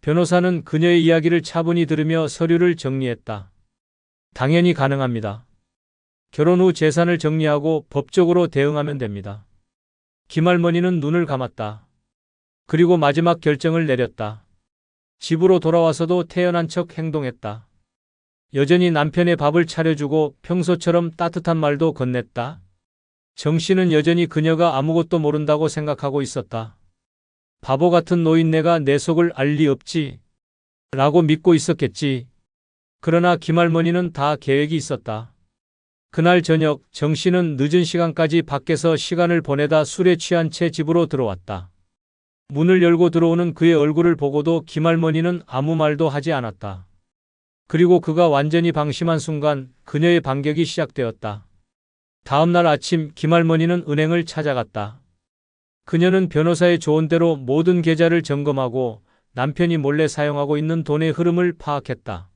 변호사는 그녀의 이야기를 차분히 들으며 서류를 정리했다. 당연히 가능합니다. 결혼 후 재산을 정리하고 법적으로 대응하면 됩니다. 김할머니는 눈을 감았다. 그리고 마지막 결정을 내렸다. 집으로 돌아와서도 태연한 척 행동했다. 여전히 남편의 밥을 차려주고 평소처럼 따뜻한 말도 건넸다. 정 씨는 여전히 그녀가 아무것도 모른다고 생각하고 있었다. 바보 같은 노인네가 내 속을 알 리 없지. 라고 믿고 있었겠지. 그러나 김할머니는 다 계획이 있었다. 그날 저녁 정 씨는 늦은 시간까지 밖에서 시간을 보내다 술에 취한 채 집으로 들어왔다. 문을 열고 들어오는 그의 얼굴을 보고도 김할머니는 아무 말도 하지 않았다. 그리고 그가 완전히 방심한 순간 그녀의 반격이 시작되었다. 다음 날 아침 김할머니는 은행을 찾아갔다. 그녀는 변호사의 조언대로 모든 계좌를 점검하고 남편이 몰래 사용하고 있는 돈의 흐름을 파악했다.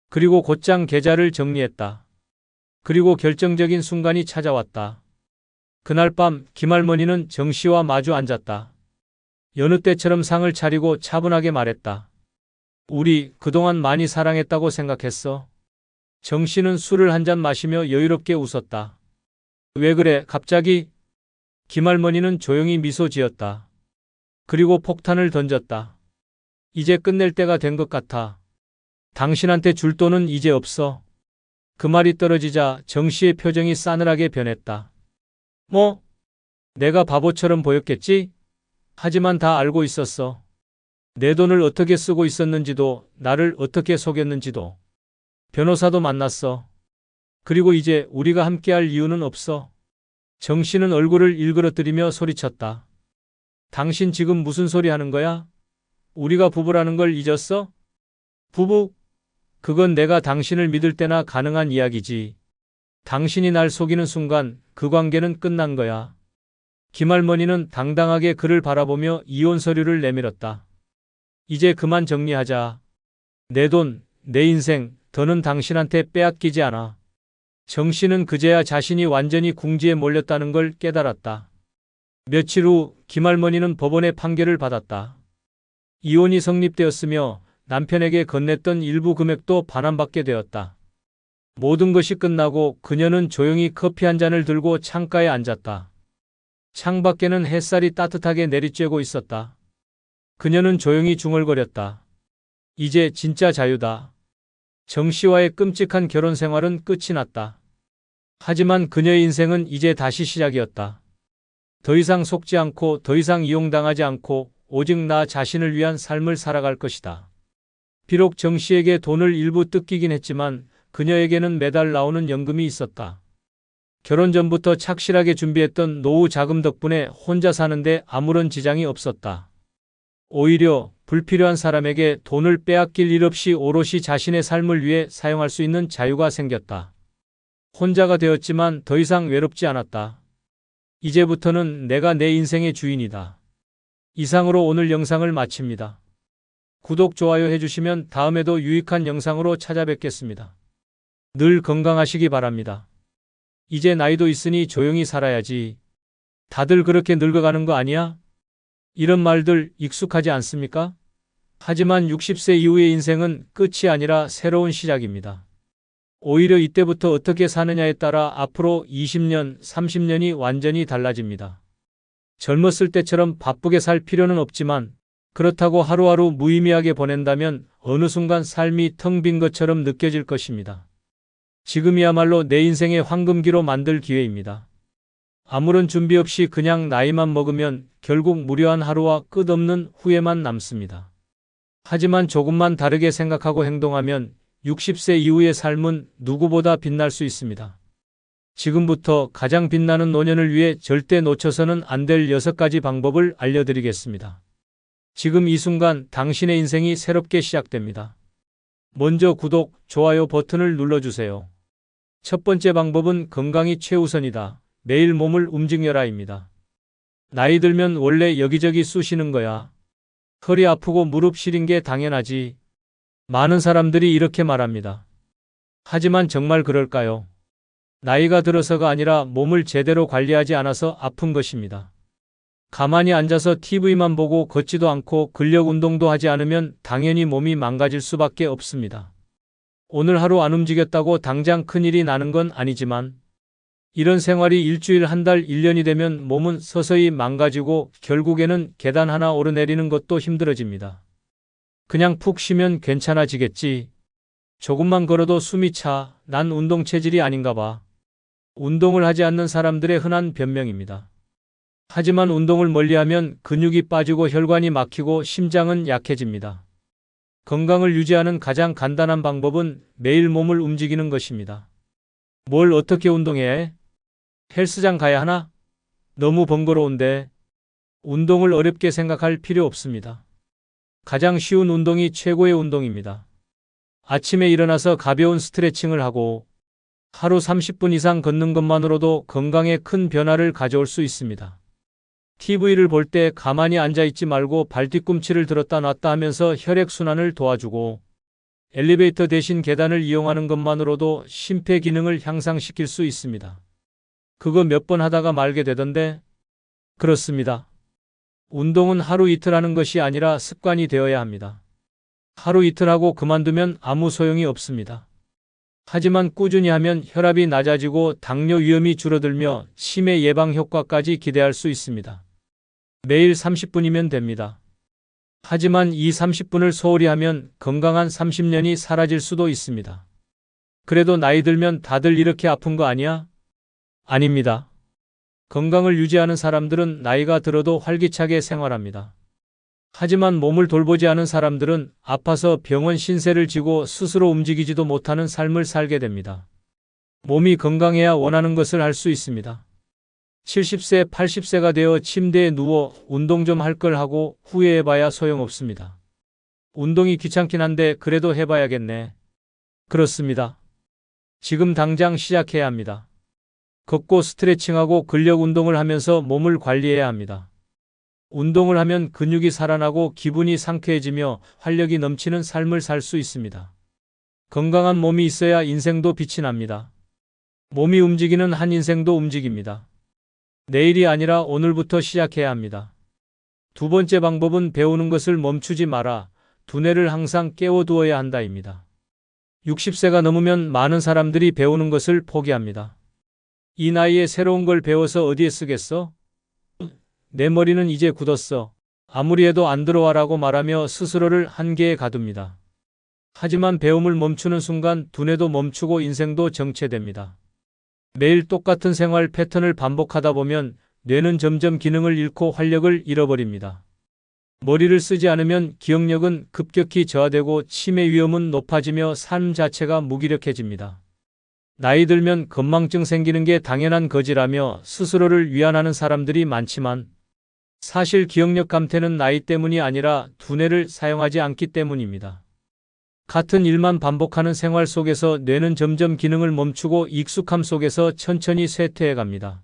그리고 곧장 계좌를 정리했다. 그리고 결정적인 순간이 찾아왔다. 그날 밤 김할머니는 정 씨와 마주 앉았다. 여느 때처럼 상을 차리고 차분하게 말했다. 우리 그동안 많이 사랑했다고 생각했어. 정 씨는 술을 한 잔 마시며 여유롭게 웃었다. 왜 그래, 갑자기? 김할머니는 조용히 미소 지었다. 그리고 폭탄을 던졌다. 이제 끝낼 때가 된 것 같아. 당신한테 줄 돈은 이제 없어. 그 말이 떨어지자 정 씨의 표정이 싸늘하게 변했다. 뭐? 내가 바보처럼 보였겠지? 하지만 다 알고 있었어. 내 돈을 어떻게 쓰고 있었는지도, 나를 어떻게 속였는지도. 변호사도 만났어. 그리고 이제 우리가 함께할 이유는 없어. 정 씨는 얼굴을 일그러뜨리며 소리쳤다. 당신 지금 무슨 소리 하는 거야? 우리가 부부라는 걸 잊었어? 부부? 그건 내가 당신을 믿을 때나 가능한 이야기지. 당신이 날 속이는 순간 그 관계는 끝난 거야. 김할머니는 당당하게 그를 바라보며 이혼 서류를 내밀었다. 이제 그만 정리하자. 내 돈, 내 인생, 더는 당신한테 빼앗기지 않아. 정 씨는 그제야 자신이 완전히 궁지에 몰렸다는 걸 깨달았다. 며칠 후 김할머니는 법원의 판결을 받았다. 이혼이 성립되었으며 남편에게 건넸던 일부 금액도 반환받게 되었다. 모든 것이 끝나고 그녀는 조용히 커피 한 잔을 들고 창가에 앉았다. 창밖에는 햇살이 따뜻하게 내리쬐고 있었다. 그녀는 조용히 중얼거렸다. 이제 진짜 자유다. 정 씨와의 끔찍한 결혼 생활은 끝이 났다. 하지만 그녀의 인생은 이제 다시 시작이었다. 더 이상 속지 않고 더 이상 이용당하지 않고 오직 나 자신을 위한 삶을 살아갈 것이다. 비록 정 씨에게 돈을 일부 뜯기긴 했지만 그녀에게는 매달 나오는 연금이 있었다. 결혼 전부터 착실하게 준비했던 노후 자금 덕분에 혼자 사는데 아무런 지장이 없었다. 오히려 불필요한 사람에게 돈을 빼앗길 일 없이 오롯이 자신의 삶을 위해 사용할 수 있는 자유가 생겼다. 혼자가 되었지만 더 이상 외롭지 않았다. 이제부터는 내가 내 인생의 주인이다. 이상으로 오늘 영상을 마칩니다. 구독, 좋아요 해주시면 다음에도 유익한 영상으로 찾아뵙겠습니다. 늘 건강하시기 바랍니다. 이제 나이도 있으니 조용히 살아야지. 다들 그렇게 늙어가는 거 아니야? 이런 말들 익숙하지 않습니까? 하지만 60세 이후의 인생은 끝이 아니라 새로운 시작입니다. 오히려 이때부터 어떻게 사느냐에 따라 앞으로 20년, 30년이 완전히 달라집니다. 젊었을 때처럼 바쁘게 살 필요는 없지만 그렇다고 하루하루 무의미하게 보낸다면 어느 순간 삶이 텅 빈 것처럼 느껴질 것입니다. 지금이야말로 내 인생의 황금기로 만들 기회입니다. 아무런 준비 없이 그냥 나이만 먹으면 결국 무료한 하루와 끝없는 후회만 남습니다. 하지만 조금만 다르게 생각하고 행동하면 60세 이후의 삶은 누구보다 빛날 수 있습니다. 지금부터 가장 빛나는 노년을 위해 절대 놓쳐서는 안 될 6가지 방법을 알려드리겠습니다. 지금 이 순간 당신의 인생이 새롭게 시작됩니다. 먼저 구독, 좋아요 버튼을 눌러주세요. 첫 번째 방법은 건강이 최우선이다. 매일 몸을 움직여라입니다. 나이 들면 원래 여기저기 쑤시는 거야. 허리 아프고 무릎 시린 게 당연하지. 많은 사람들이 이렇게 말합니다. 하지만 정말 그럴까요? 나이가 들어서가 아니라 몸을 제대로 관리하지 않아서 아픈 것입니다. 가만히 앉아서 TV만 보고 걷지도 않고 근력 운동도 하지 않으면 당연히 몸이 망가질 수밖에 없습니다. 오늘 하루 안 움직였다고 당장 큰일이 나는 건 아니지만 이런 생활이 일주일, 한 달, 1년이 되면 몸은 서서히 망가지고 결국에는 계단 하나 오르내리는 것도 힘들어집니다. 그냥 푹 쉬면 괜찮아지겠지. 조금만 걸어도 숨이 차. 난 운동 체질이 아닌가 봐. 운동을 하지 않는 사람들의 흔한 변명입니다. 하지만 운동을 멀리하면 근육이 빠지고 혈관이 막히고 심장은 약해집니다. 건강을 유지하는 가장 간단한 방법은 매일 몸을 움직이는 것입니다. 뭘 어떻게 운동해야 해? 헬스장 가야 하나? 너무 번거로운데. 운동을 어렵게 생각할 필요 없습니다. 가장 쉬운 운동이 최고의 운동입니다. 아침에 일어나서 가벼운 스트레칭을 하고 하루 30분 이상 걷는 것만으로도 건강에 큰 변화를 가져올 수 있습니다. TV를 볼 때 가만히 앉아있지 말고 발뒤꿈치를 들었다 놨다 하면서 혈액순환을 도와주고 엘리베이터 대신 계단을 이용하는 것만으로도 심폐기능을 향상시킬 수 있습니다. 그거 몇 번 하다가 말게 되던데? 그렇습니다. 운동은 하루 이틀 하는 것이 아니라 습관이 되어야 합니다. 하루 이틀 하고 그만두면 아무 소용이 없습니다. 하지만 꾸준히 하면 혈압이 낮아지고 당뇨 위험이 줄어들며 치매 예방 효과까지 기대할 수 있습니다. 매일 30분이면 됩니다. 하지만 이 30분을 소홀히 하면 건강한 30년이 사라질 수도 있습니다. 그래도 나이 들면 다들 이렇게 아픈 거 아니야? 아닙니다. 건강을 유지하는 사람들은 나이가 들어도 활기차게 생활합니다. 하지만 몸을 돌보지 않은 사람들은 아파서 병원 신세를 지고 스스로 움직이지도 못하는 삶을 살게 됩니다. 몸이 건강해야 원하는 것을 할 수 있습니다. 70세, 80세가 되어 침대에 누워 운동 좀 할 걸 하고 후회해봐야 소용없습니다. 운동이 귀찮긴 한데 그래도 해봐야겠네. 그렇습니다. 지금 당장 시작해야 합니다. 걷고 스트레칭하고 근력 운동을 하면서 몸을 관리해야 합니다. 운동을 하면 근육이 살아나고 기분이 상쾌해지며 활력이 넘치는 삶을 살 수 있습니다. 건강한 몸이 있어야 인생도 빛이 납니다. 몸이 움직이는 한 인생도 움직입니다. 내일이 아니라 오늘부터 시작해야 합니다. 두 번째 방법은 배우는 것을 멈추지 마라. 두뇌를 항상 깨워두어야 한다입니다. 60세가 넘으면 많은 사람들이 배우는 것을 포기합니다. 이 나이에 새로운 걸 배워서 어디에 쓰겠어? 내 머리는 이제 굳었어. 아무리 해도 안 들어와라고 말하며 스스로를 한계에 가둡니다. 하지만 배움을 멈추는 순간 두뇌도 멈추고 인생도 정체됩니다. 매일 똑같은 생활 패턴을 반복하다 보면 뇌는 점점 기능을 잃고 활력을 잃어버립니다. 머리를 쓰지 않으면 기억력은 급격히 저하되고 치매 위험은 높아지며 삶 자체가 무기력해집니다. 나이 들면 건망증 생기는 게 당연한 거지라며 스스로를 위안하는 사람들이 많지만 사실 기억력 감퇴는 나이 때문이 아니라 두뇌를 사용하지 않기 때문입니다. 같은 일만 반복하는 생활 속에서 뇌는 점점 기능을 멈추고 익숙함 속에서 천천히 쇠퇴해 갑니다.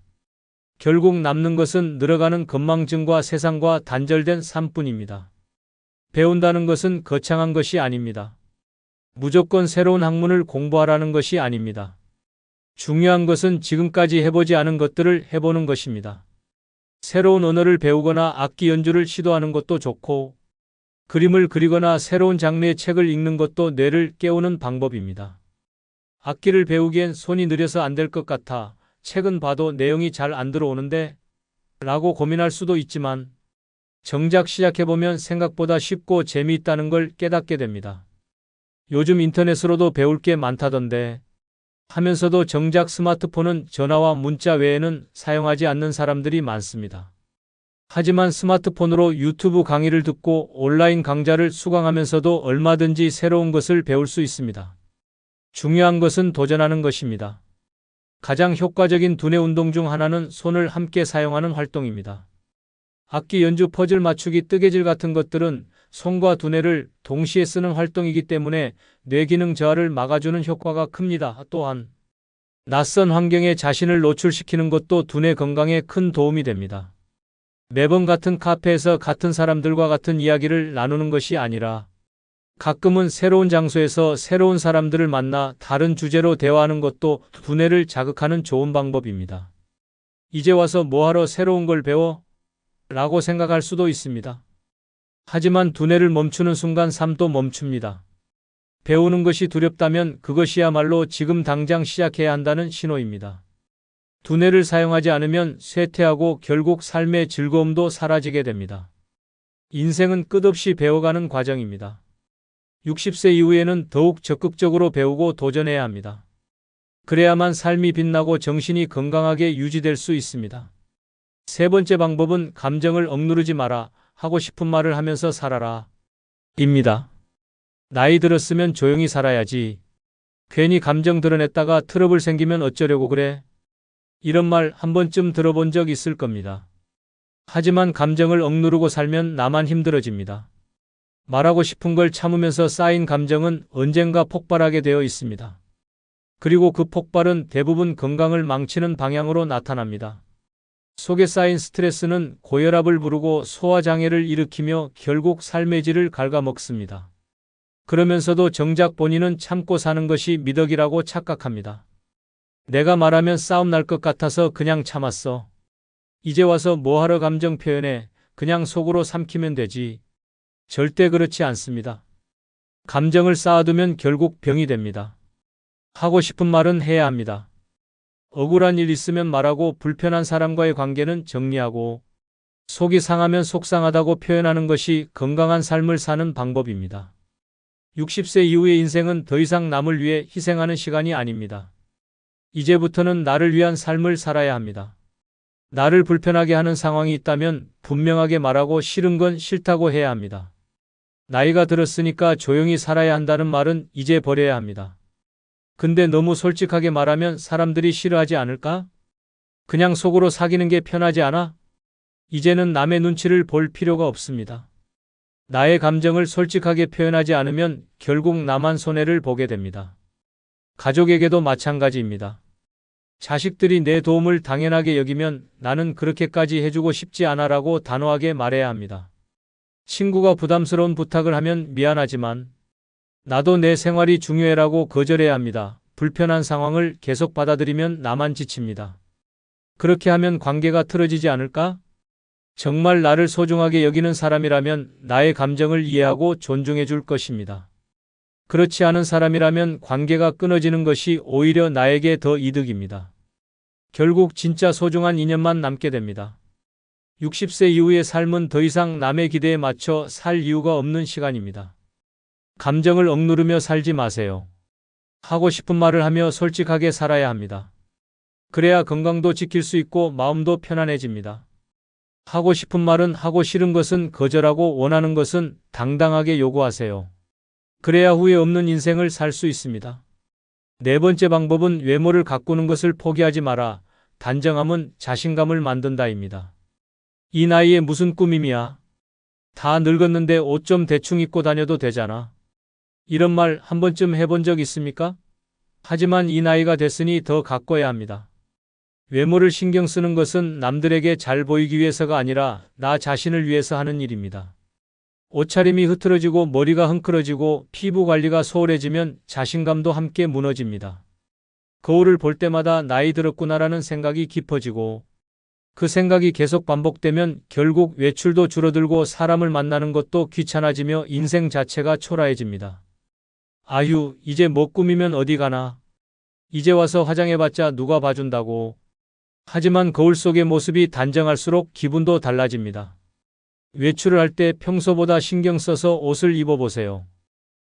결국 남는 것은 늘어가는 건망증과 세상과 단절된 삶뿐입니다. 배운다는 것은 거창한 것이 아닙니다. 무조건 새로운 학문을 공부하라는 것이 아닙니다. 중요한 것은 지금까지 해보지 않은 것들을 해보는 것입니다. 새로운 언어를 배우거나 악기 연주를 시도하는 것도 좋고, 그림을 그리거나 새로운 장르의 책을 읽는 것도 뇌를 깨우는 방법입니다. 악기를 배우기엔 손이 느려서 안 될 것 같아 책은 봐도 내용이 잘 안 들어오는데 라고 고민할 수도 있지만 정작 시작해보면 생각보다 쉽고 재미있다는 걸 깨닫게 됩니다. 요즘 인터넷으로도 배울 게 많다던데 하면서도 정작 스마트폰은 전화와 문자 외에는 사용하지 않는 사람들이 많습니다. 하지만 스마트폰으로 유튜브 강의를 듣고 온라인 강좌를 수강하면서도 얼마든지 새로운 것을 배울 수 있습니다. 중요한 것은 도전하는 것입니다. 가장 효과적인 두뇌 운동 중 하나는 손을 함께 사용하는 활동입니다. 악기 연주, 퍼즐 맞추기, 뜨개질 같은 것들은 손과 두뇌를 동시에 쓰는 활동이기 때문에 뇌기능 저하를 막아주는 효과가 큽니다. 또한 낯선 환경에 자신을 노출시키는 것도 두뇌 건강에 큰 도움이 됩니다. 매번 같은 카페에서 같은 사람들과 같은 이야기를 나누는 것이 아니라 가끔은 새로운 장소에서 새로운 사람들을 만나 다른 주제로 대화하는 것도 두뇌를 자극하는 좋은 방법입니다. 이제 와서 뭐하러 새로운 걸 배워? 라고 생각할 수도 있습니다. 하지만 두뇌를 멈추는 순간 삶도 멈춥니다. 배우는 것이 두렵다면 그것이야말로 지금 당장 시작해야 한다는 신호입니다. 두뇌를 사용하지 않으면 쇠퇴하고 결국 삶의 즐거움도 사라지게 됩니다. 인생은 끝없이 배워가는 과정입니다. 60세 이후에는 더욱 적극적으로 배우고 도전해야 합니다. 그래야만 삶이 빛나고 정신이 건강하게 유지될 수 있습니다. 세 번째 방법은 감정을 억누르지 마라. 하고 싶은 말을 하면서 살아라. 입니다. 나이 들었으면 조용히 살아야지. 괜히 감정 드러냈다가 트러블 생기면 어쩌려고 그래? 이런 말 한 번쯤 들어본 적 있을 겁니다. 하지만 감정을 억누르고 살면 나만 힘들어집니다. 말하고 싶은 걸 참으면서 쌓인 감정은 언젠가 폭발하게 되어 있습니다. 그리고 그 폭발은 대부분 건강을 망치는 방향으로 나타납니다. 속에 쌓인 스트레스는 고혈압을 부르고 소화장애를 일으키며 결국 삶의 질을 갉아먹습니다. 그러면서도 정작 본인은 참고 사는 것이 미덕이라고 착각합니다. 내가 말하면 싸움 날 것 같아서 그냥 참았어. 이제 와서 뭐하러 감정 표현해? 그냥 속으로 삼키면 되지. 절대 그렇지 않습니다. 감정을 쌓아두면 결국 병이 됩니다. 하고 싶은 말은 해야 합니다. 억울한 일 있으면 말하고 불편한 사람과의 관계는 정리하고 속이 상하면 속상하다고 표현하는 것이 건강한 삶을 사는 방법입니다. 60세 이후의 인생은 더 이상 남을 위해 희생하는 시간이 아닙니다. 이제부터는 나를 위한 삶을 살아야 합니다. 나를 불편하게 하는 상황이 있다면 분명하게 말하고 싫은 건 싫다고 해야 합니다. 나이가 들었으니까 조용히 살아야 한다는 말은 이제 버려야 합니다. 근데 너무 솔직하게 말하면 사람들이 싫어하지 않을까? 그냥 속으로 사귀는 게 편하지 않아? 이제는 남의 눈치를 볼 필요가 없습니다. 나의 감정을 솔직하게 표현하지 않으면 결국 나만 손해를 보게 됩니다. 가족에게도 마찬가지입니다. 자식들이 내 도움을 당연하게 여기면 나는 그렇게까지 해주고 싶지 않아라고 단호하게 말해야 합니다. 친구가 부담스러운 부탁을 하면 미안하지만 나도 내 생활이 중요해라고 거절해야 합니다. 불편한 상황을 계속 받아들이면 나만 지칩니다. 그렇게 하면 관계가 틀어지지 않을까? 정말 나를 소중하게 여기는 사람이라면 나의 감정을 이해하고 존중해 줄 것입니다. 그렇지 않은 사람이라면 관계가 끊어지는 것이 오히려 나에게 더 이득입니다. 결국 진짜 소중한 인연만 남게 됩니다. 60세 이후의 삶은 더 이상 남의 기대에 맞춰 살 이유가 없는 시간입니다. 감정을 억누르며 살지 마세요. 하고 싶은 말을 하며 솔직하게 살아야 합니다. 그래야 건강도 지킬 수 있고 마음도 편안해집니다. 하고 싶은 말은 하고 싫은 것은 거절하고 원하는 것은 당당하게 요구하세요. 그래야 후회 없는 인생을 살 수 있습니다. 네 번째 방법은 외모를 가꾸는 것을 포기하지 마라. 단정함은 자신감을 만든다입니다. 이 나이에 무슨 꾸밈이야? 다 늙었는데 옷 좀 대충 입고 다녀도 되잖아. 이런 말 한 번쯤 해본 적 있습니까? 하지만 이 나이가 됐으니 더 가꿔야 합니다. 외모를 신경 쓰는 것은 남들에게 잘 보이기 위해서가 아니라 나 자신을 위해서 하는 일입니다. 옷차림이 흐트러지고 머리가 흥크러지고 피부 관리가 소홀해지면 자신감도 함께 무너집니다. 거울을 볼 때마다 나이 들었구나라는 생각이 깊어지고 그 생각이 계속 반복되면 결국 외출도 줄어들고 사람을 만나는 것도 귀찮아지며 인생 자체가 초라해집니다. 아휴, 이제 뭐 꾸미면 어디 가나. 이제 와서 화장해봤자 누가 봐준다고. 하지만 거울 속의 모습이 단정할수록 기분도 달라집니다. 외출을 할 때 평소보다 신경 써서 옷을 입어보세요.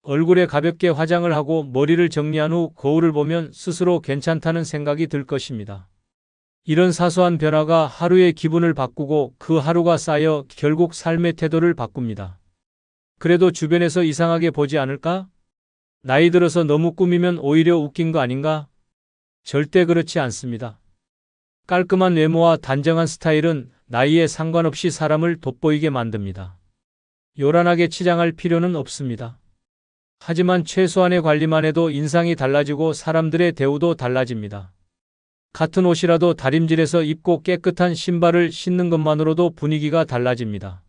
얼굴에 가볍게 화장을 하고 머리를 정리한 후 거울을 보면 스스로 괜찮다는 생각이 들 것입니다. 이런 사소한 변화가 하루의 기분을 바꾸고 그 하루가 쌓여 결국 삶의 태도를 바꿉니다. 그래도 주변에서 이상하게 보지 않을까? 나이 들어서 너무 꾸미면 오히려 웃긴 거 아닌가? 절대 그렇지 않습니다. 깔끔한 외모와 단정한 스타일은 나이에 상관없이 사람을 돋보이게 만듭니다. 요란하게 치장할 필요는 없습니다. 하지만 최소한의 관리만 해도 인상이 달라지고 사람들의 대우도 달라집니다. 같은 옷이라도 다림질해서 입고 깨끗한 신발을 신는 것만으로도 분위기가 달라집니다.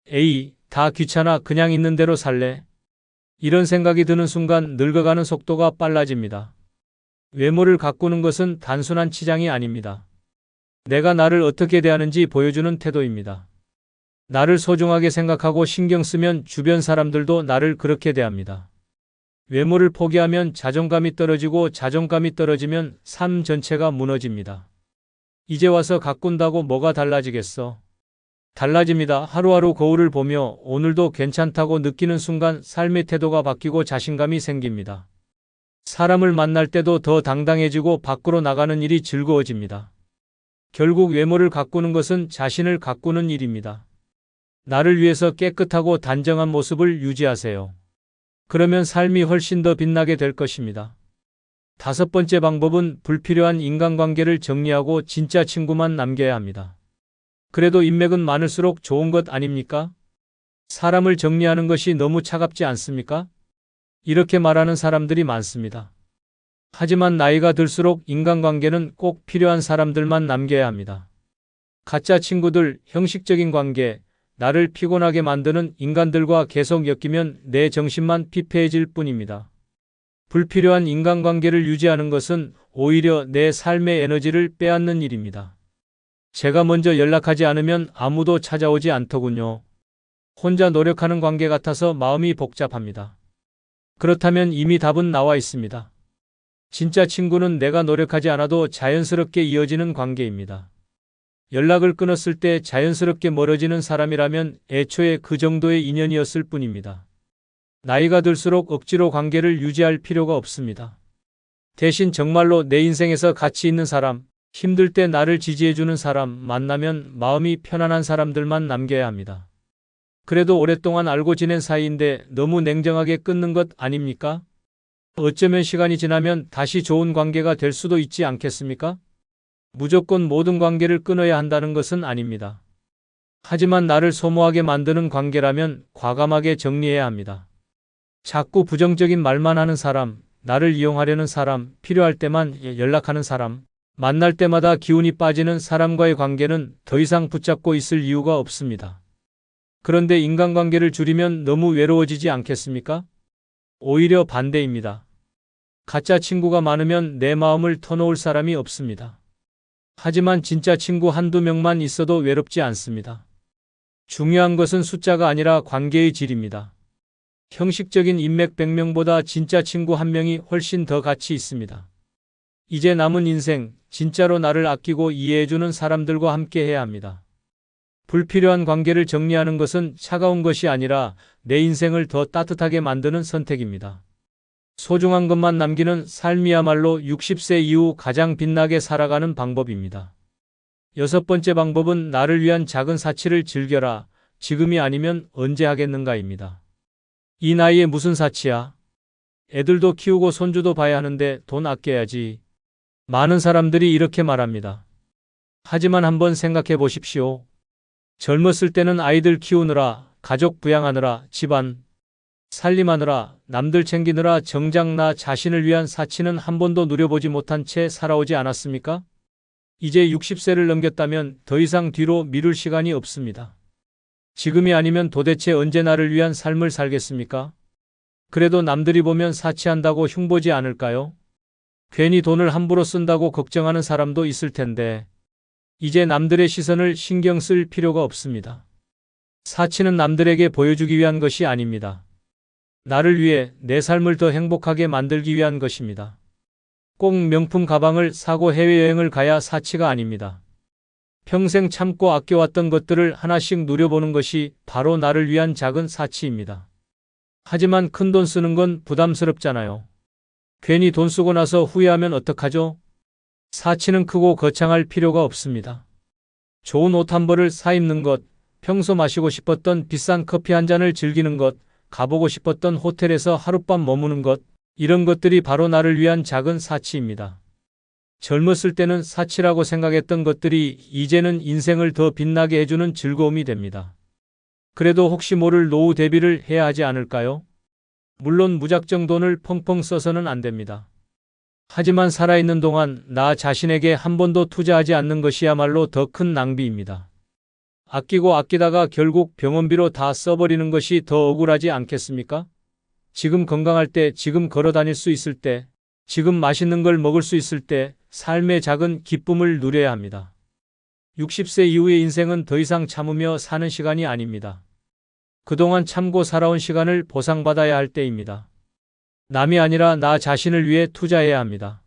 에이, 다 귀찮아 그냥 있는 대로 살래? 이런 생각이 드는 순간 늙어가는 속도가 빨라집니다. 외모를 가꾸는 것은 단순한 치장이 아닙니다. 내가 나를 어떻게 대하는지 보여주는 태도입니다. 나를 소중하게 생각하고 신경 쓰면 주변 사람들도 나를 그렇게 대합니다. 외모를 포기하면 자존감이 떨어지고 자존감이 떨어지면 삶 전체가 무너집니다. 이제 와서 가꾼다고 뭐가 달라지겠어? 달라집니다. 하루하루 거울을 보며 오늘도 괜찮다고 느끼는 순간 삶의 태도가 바뀌고 자신감이 생깁니다. 사람을 만날 때도 더 당당해지고 밖으로 나가는 일이 즐거워집니다. 결국 외모를 가꾸는 것은 자신을 가꾸는 일입니다. 나를 위해서 깨끗하고 단정한 모습을 유지하세요. 그러면 삶이 훨씬 더 빛나게 될 것입니다. 5번째 방법은 불필요한 인간관계를 정리하고 진짜 친구만 남겨야 합니다. 그래도 인맥은 많을수록 좋은 것 아닙니까? 사람을 정리하는 것이 너무 차갑지 않습니까? 이렇게 말하는 사람들이 많습니다. 하지만 나이가 들수록 인간관계는 꼭 필요한 사람들만 남겨야 합니다. 가짜 친구들, 형식적인 관계, 나를 피곤하게 만드는 인간들과 계속 엮이면 내 정신만 피폐해질 뿐입니다. 불필요한 인간관계를 유지하는 것은 오히려 내 삶의 에너지를 빼앗는 일입니다. 제가 먼저 연락하지 않으면 아무도 찾아오지 않더군요. 혼자 노력하는 관계 같아서 마음이 복잡합니다. 그렇다면 이미 답은 나와 있습니다. 진짜 친구는 내가 노력하지 않아도 자연스럽게 이어지는 관계입니다. 연락을 끊었을 때 자연스럽게 멀어지는 사람이라면 애초에 그 정도의 인연이었을 뿐입니다. 나이가 들수록 억지로 관계를 유지할 필요가 없습니다. 대신 정말로 내 인생에서 가치 있는 사람, 힘들 때 나를 지지해주는 사람 만나면 마음이 편안한 사람들만 남겨야 합니다. 그래도 오랫동안 알고 지낸 사이인데 너무 냉정하게 끊는 것 아닙니까? 어쩌면 시간이 지나면 다시 좋은 관계가 될 수도 있지 않겠습니까? 무조건 모든 관계를 끊어야 한다는 것은 아닙니다. 하지만 나를 소모하게 만드는 관계라면 과감하게 정리해야 합니다. 자꾸 부정적인 말만 하는 사람, 나를 이용하려는 사람, 필요할 때만 연락하는 사람, 만날 때마다 기운이 빠지는 사람과의 관계는 더 이상 붙잡고 있을 이유가 없습니다. 그런데 인간관계를 줄이면 너무 외로워지지 않겠습니까? 오히려 반대입니다. 가짜 친구가 많으면 내 마음을 터놓을 사람이 없습니다. 하지만 진짜 친구 한두 명만 있어도 외롭지 않습니다. 중요한 것은 숫자가 아니라 관계의 질입니다. 형식적인 인맥 100명보다 진짜 친구 1명이 훨씬 더 가치 있습니다. 이제 남은 인생, 진짜로 나를 아끼고 이해해주는 사람들과 함께 해야 합니다. 불필요한 관계를 정리하는 것은 차가운 것이 아니라 내 인생을 더 따뜻하게 만드는 선택입니다. 소중한 것만 남기는 삶이야말로 60세 이후 가장 빛나게 살아가는 방법입니다. 6번째 방법은 나를 위한 작은 사치를 즐겨라. 지금이 아니면 언제 하겠는가입니다. 이 나이에 무슨 사치야? 애들도 키우고 손주도 봐야 하는데 돈 아껴야지. 많은 사람들이 이렇게 말합니다. 하지만 한번 생각해 보십시오. 젊었을 때는 아이들 키우느라, 가족 부양하느라, 집안 살림하느라, 남들 챙기느라 정작 나 자신을 위한 사치는 한 번도 누려보지 못한 채 살아오지 않았습니까? 이제 60세를 넘겼다면 더 이상 뒤로 미룰 시간이 없습니다. 지금이 아니면 도대체 언제 나를 위한 삶을 살겠습니까? 그래도 남들이 보면 사치한다고 흉보지 않을까요? 괜히 돈을 함부로 쓴다고 걱정하는 사람도 있을 텐데, 이제 남들의 시선을 신경 쓸 필요가 없습니다. 사치는 남들에게 보여주기 위한 것이 아닙니다. 나를 위해 내 삶을 더 행복하게 만들기 위한 것입니다. 꼭 명품 가방을 사고 해외여행을 가야 사치가 아닙니다. 평생 참고 아껴왔던 것들을 하나씩 누려보는 것이 바로 나를 위한 작은 사치입니다. 하지만 큰돈 쓰는 건 부담스럽잖아요. 괜히 돈 쓰고 나서 후회하면 어떡하죠? 사치는 크고 거창할 필요가 없습니다. 좋은 옷 한 벌을 사 입는 것, 평소 마시고 싶었던 비싼 커피 한 잔을 즐기는 것, 가보고 싶었던 호텔에서 하룻밤 머무는 것, 이런 것들이 바로 나를 위한 작은 사치입니다. 젊었을 때는 사치라고 생각했던 것들이 이제는 인생을 더 빛나게 해주는 즐거움이 됩니다. 그래도 혹시 모를 노후 대비를 해야 하지 않을까요? 물론 무작정 돈을 펑펑 써서는 안 됩니다. 하지만 살아있는 동안 나 자신에게 한 번도 투자하지 않는 것이야말로 더 큰 낭비입니다. 아끼고 아끼다가 결국 병원비로 다 써버리는 것이 더 억울하지 않겠습니까? 지금 건강할 때, 지금 걸어 다닐 수 있을 때, 지금 맛있는 걸 먹을 수 있을 때 삶의 작은 기쁨을 누려야 합니다. 60세 이후의 인생은 더 이상 참으며 사는 시간이 아닙니다. 그동안 참고 살아온 시간을 보상받아야 할 때입니다. 남이 아니라 나 자신을 위해 투자해야 합니다.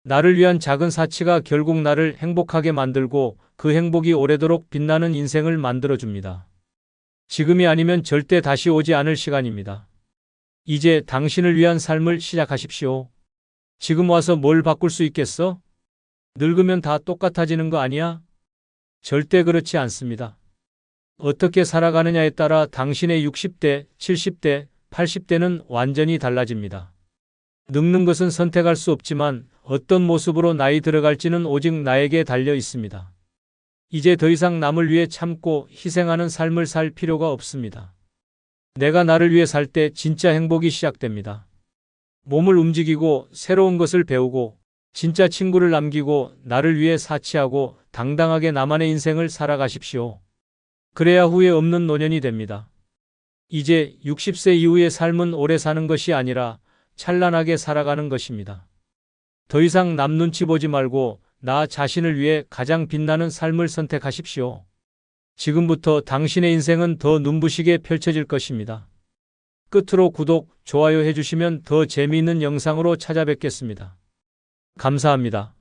나를 위한 작은 사치가 결국 나를 행복하게 만들고 그 행복이 오래도록 빛나는 인생을 만들어줍니다. 지금이 아니면 절대 다시 오지 않을 시간입니다. 이제 당신을 위한 삶을 시작하십시오. 지금 와서 뭘 바꿀 수 있겠어? 늙으면 다 똑같아지는 거 아니야? 절대 그렇지 않습니다. 어떻게 살아가느냐에 따라 당신의 60대, 70대, 80대는 완전히 달라집니다. 늙는 것은 선택할 수 없지만 어떤 모습으로 나이 들어갈지는 오직 나에게 달려 있습니다. 이제 더 이상 남을 위해 참고 희생하는 삶을 살 필요가 없습니다. 내가 나를 위해 살 때 진짜 행복이 시작됩니다. 몸을 움직이고 새로운 것을 배우고 진짜 친구를 남기고 나를 위해 사치하고 당당하게 나만의 인생을 살아가십시오. 그래야 후회 없는 노년이 됩니다. 이제 60세 이후의 삶은 오래 사는 것이 아니라 찬란하게 살아가는 것입니다. 더 이상 남 눈치 보지 말고 나 자신을 위해 가장 빛나는 삶을 선택하십시오. 지금부터 당신의 인생은 더 눈부시게 펼쳐질 것입니다. 끝으로 구독, 좋아요 해주시면 더 재미있는 영상으로 찾아뵙겠습니다. 감사합니다.